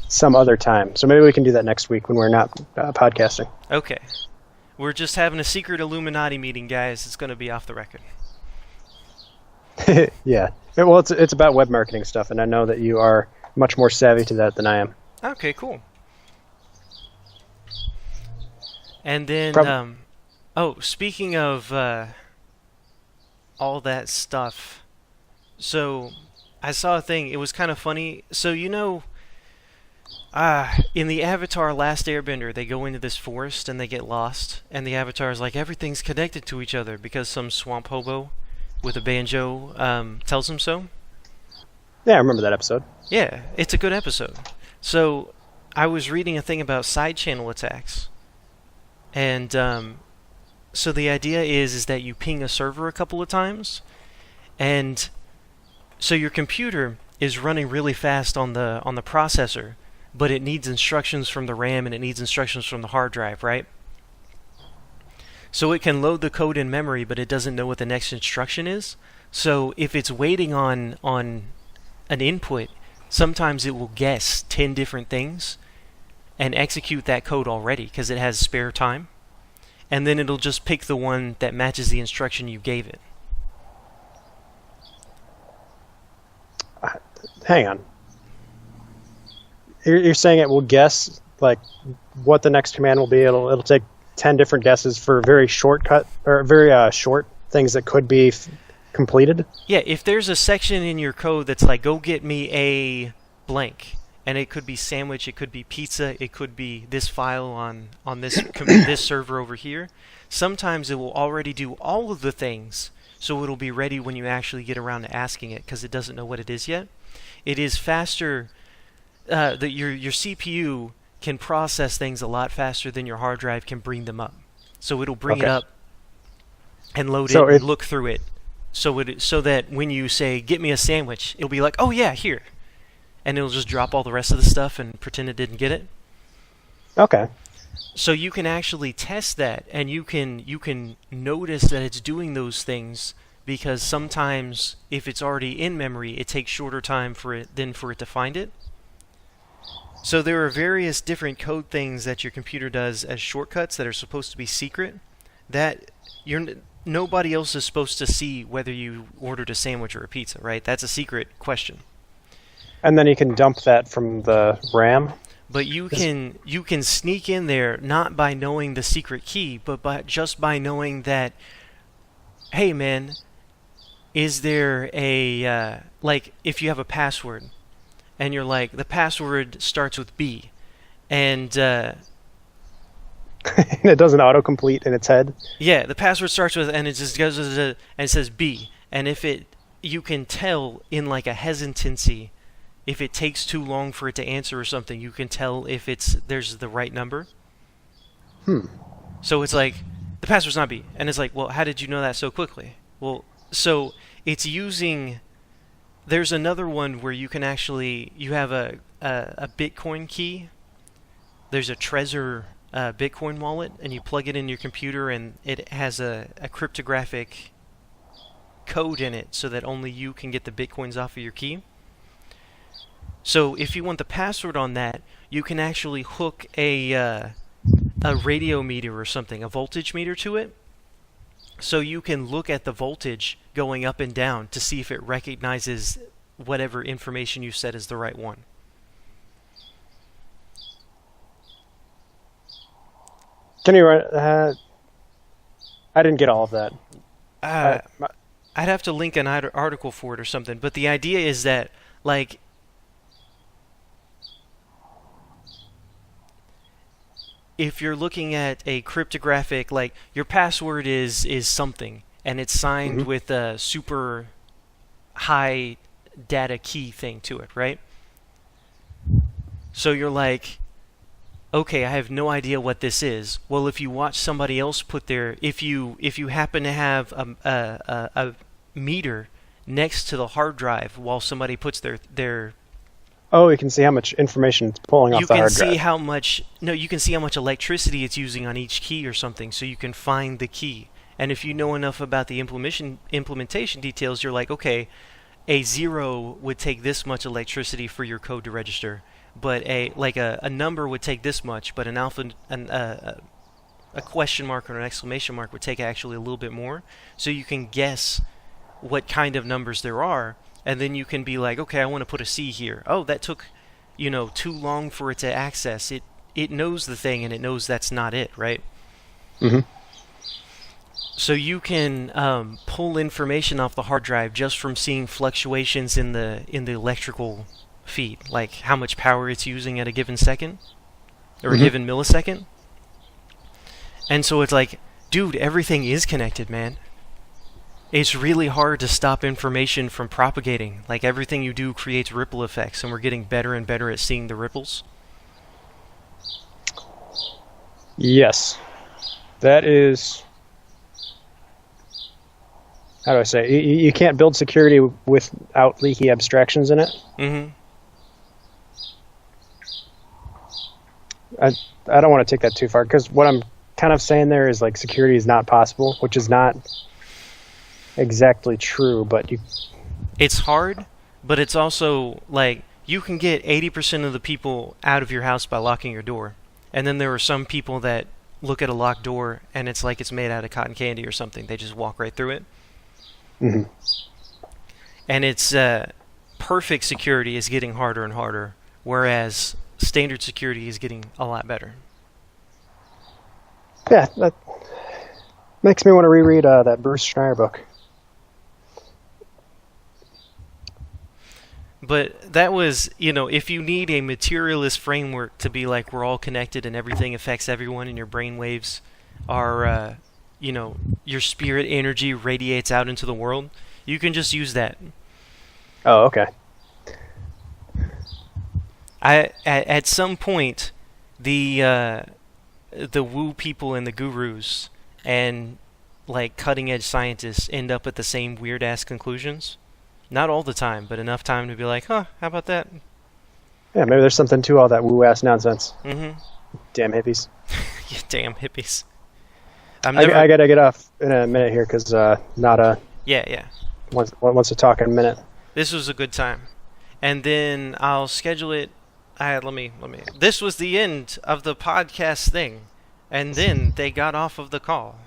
some other time. So maybe we can do that next week when we're not podcasting. Okay. We're just having a secret Illuminati meeting, guys. It's gonna be off the record. Yeah. Well, it's about web marketing stuff, and I know that you are much more savvy to that than I am. Okay, cool. And then, speaking of all that stuff, so I saw a thing. It was kind of funny. So in the Avatar Last Airbender, they go into this forest and they get lost, and the Avatar is like, everything's connected to each other because some swamp hobo with a banjo tells them so. Yeah, I remember that episode. Yeah, it's a good episode. So I was reading a thing about side channel attacks, and so the idea is that you ping a server a couple of times, and so your computer is running really fast on the processor, but it needs instructions from the RAM and it needs instructions from the hard drive, right? So it can load the code in memory, but it doesn't know what the next instruction is. So if it's waiting on an input, sometimes it will guess 10 different things and execute that code already because it has spare time. And then it'll just pick the one that matches the instruction you gave it. Hang on. You're saying it will guess like what the next command will be. It'll take 10 different guesses for very short things that could be completed. Yeah, if there's a section in your code that's like, go get me a blank, and it could be sandwich, it could be pizza, it could be this file on this this server over here. Sometimes it will already do all of the things, so it'll be ready when you actually get around to asking it because it doesn't know what it is yet. It is faster. That your CPU can process things a lot faster than your hard drive can bring them up. So it'll bring it up and load it and look through it. So that when you say, get me a sandwich, it'll be like, oh yeah, here. And it'll just drop all the rest of the stuff and pretend it didn't get it. Okay. So you can actually test that, and you can notice that it's doing those things because sometimes if it's already in memory, it takes shorter time for it to find it. So there are various different code things that your computer does as shortcuts that are supposed to be secret that nobody else is supposed to see whether you ordered a sandwich or a pizza, right? That's a secret question. And then you can dump that from the RAM. But you can sneak in there not by knowing the secret key, but just by knowing that, hey man, is there a like if you have a password and you're like, the password starts with B, and and it doesn't autocomplete in its head. Yeah, the password starts with, and it just goes and it says B, and you can tell in like a hesitancy, if it takes too long for it to answer or something, you can tell if there's the right number. So it's like, the password's not B, and it's like, well, how did you know that so quickly? Well, so it's using. There's another one where you can actually, you have a Bitcoin key. There's a Trezor Bitcoin wallet, and you plug it in your computer, and it has a cryptographic code in it so that only you can get the Bitcoins off of your key. So if you want the password on that, you can actually hook a radio meter or something, a voltage meter to it. So you can look at the voltage going up and down to see if it recognizes whatever information you said is the right one. Can you write? I didn't get all of that. I'd have to link an article for it or something. But the idea is that, like, if you're looking at a cryptographic, like, your password is something, and it's signed with a super high data key thing to it, right? So you're like, okay, I have no idea what this is. Well, if you watch somebody else put if you happen to have a meter next to the hard drive while somebody puts their Oh, you can see how much information it's pulling off You the can hard see drive. how much. No, you can see how much electricity it's using on each key or something, so you can find the key. And if you know enough about the implementation details, you're like, okay, a 0 would take this much electricity for your code to register, but a number would take this much, but a question mark or an exclamation mark would take actually a little bit more. So you can guess what kind of numbers there are, and then you can be like, okay, I want to put a C here. Oh, that took, too long for it to access. It knows the thing, and it knows that's not it, right? Mm-hmm. So you can pull information off the hard drive just from seeing fluctuations in the electrical feed, like how much power it's using at a given second or a given millisecond. And so it's like, dude, everything is connected, man. It's really hard to stop information from propagating. Like, everything you do creates ripple effects, and we're getting better and better at seeing the ripples. Yes. That is... How do I say? You can't build security without leaky abstractions in it. Mm-hmm. I don't want to take that too far, because what I'm kind of saying there is, like, security is not possible, which is not exactly true, but It's hard, but it's also, like, you can get 80% of the people out of your house by locking your door. And then there are some people that look at a locked door, and it's like it's made out of cotton candy or something. They just walk right through it. Mm-hmm. And it's perfect security is getting harder and harder, whereas standard security is getting a lot better. Yeah, that makes me want to reread that Bruce Schneier book. But that was, if you need a materialist framework to be like we're all connected and everything affects everyone and your brain waves are, your spirit energy radiates out into the world, you can just use that. Oh, okay. At some point, the woo people and the gurus and, like, cutting edge scientists end up at the same weird ass conclusions. Not all the time, but enough time to be like, huh, how about that? Yeah, maybe there's something to all that woo-ass nonsense. Mm-hmm. Damn hippies. You damn hippies. I gotta get off in a minute here, because Nada Yeah. wants to talk in a minute. This was a good time. And then I'll schedule it. Let me. This was the end of the podcast thing. And then they got off of the call.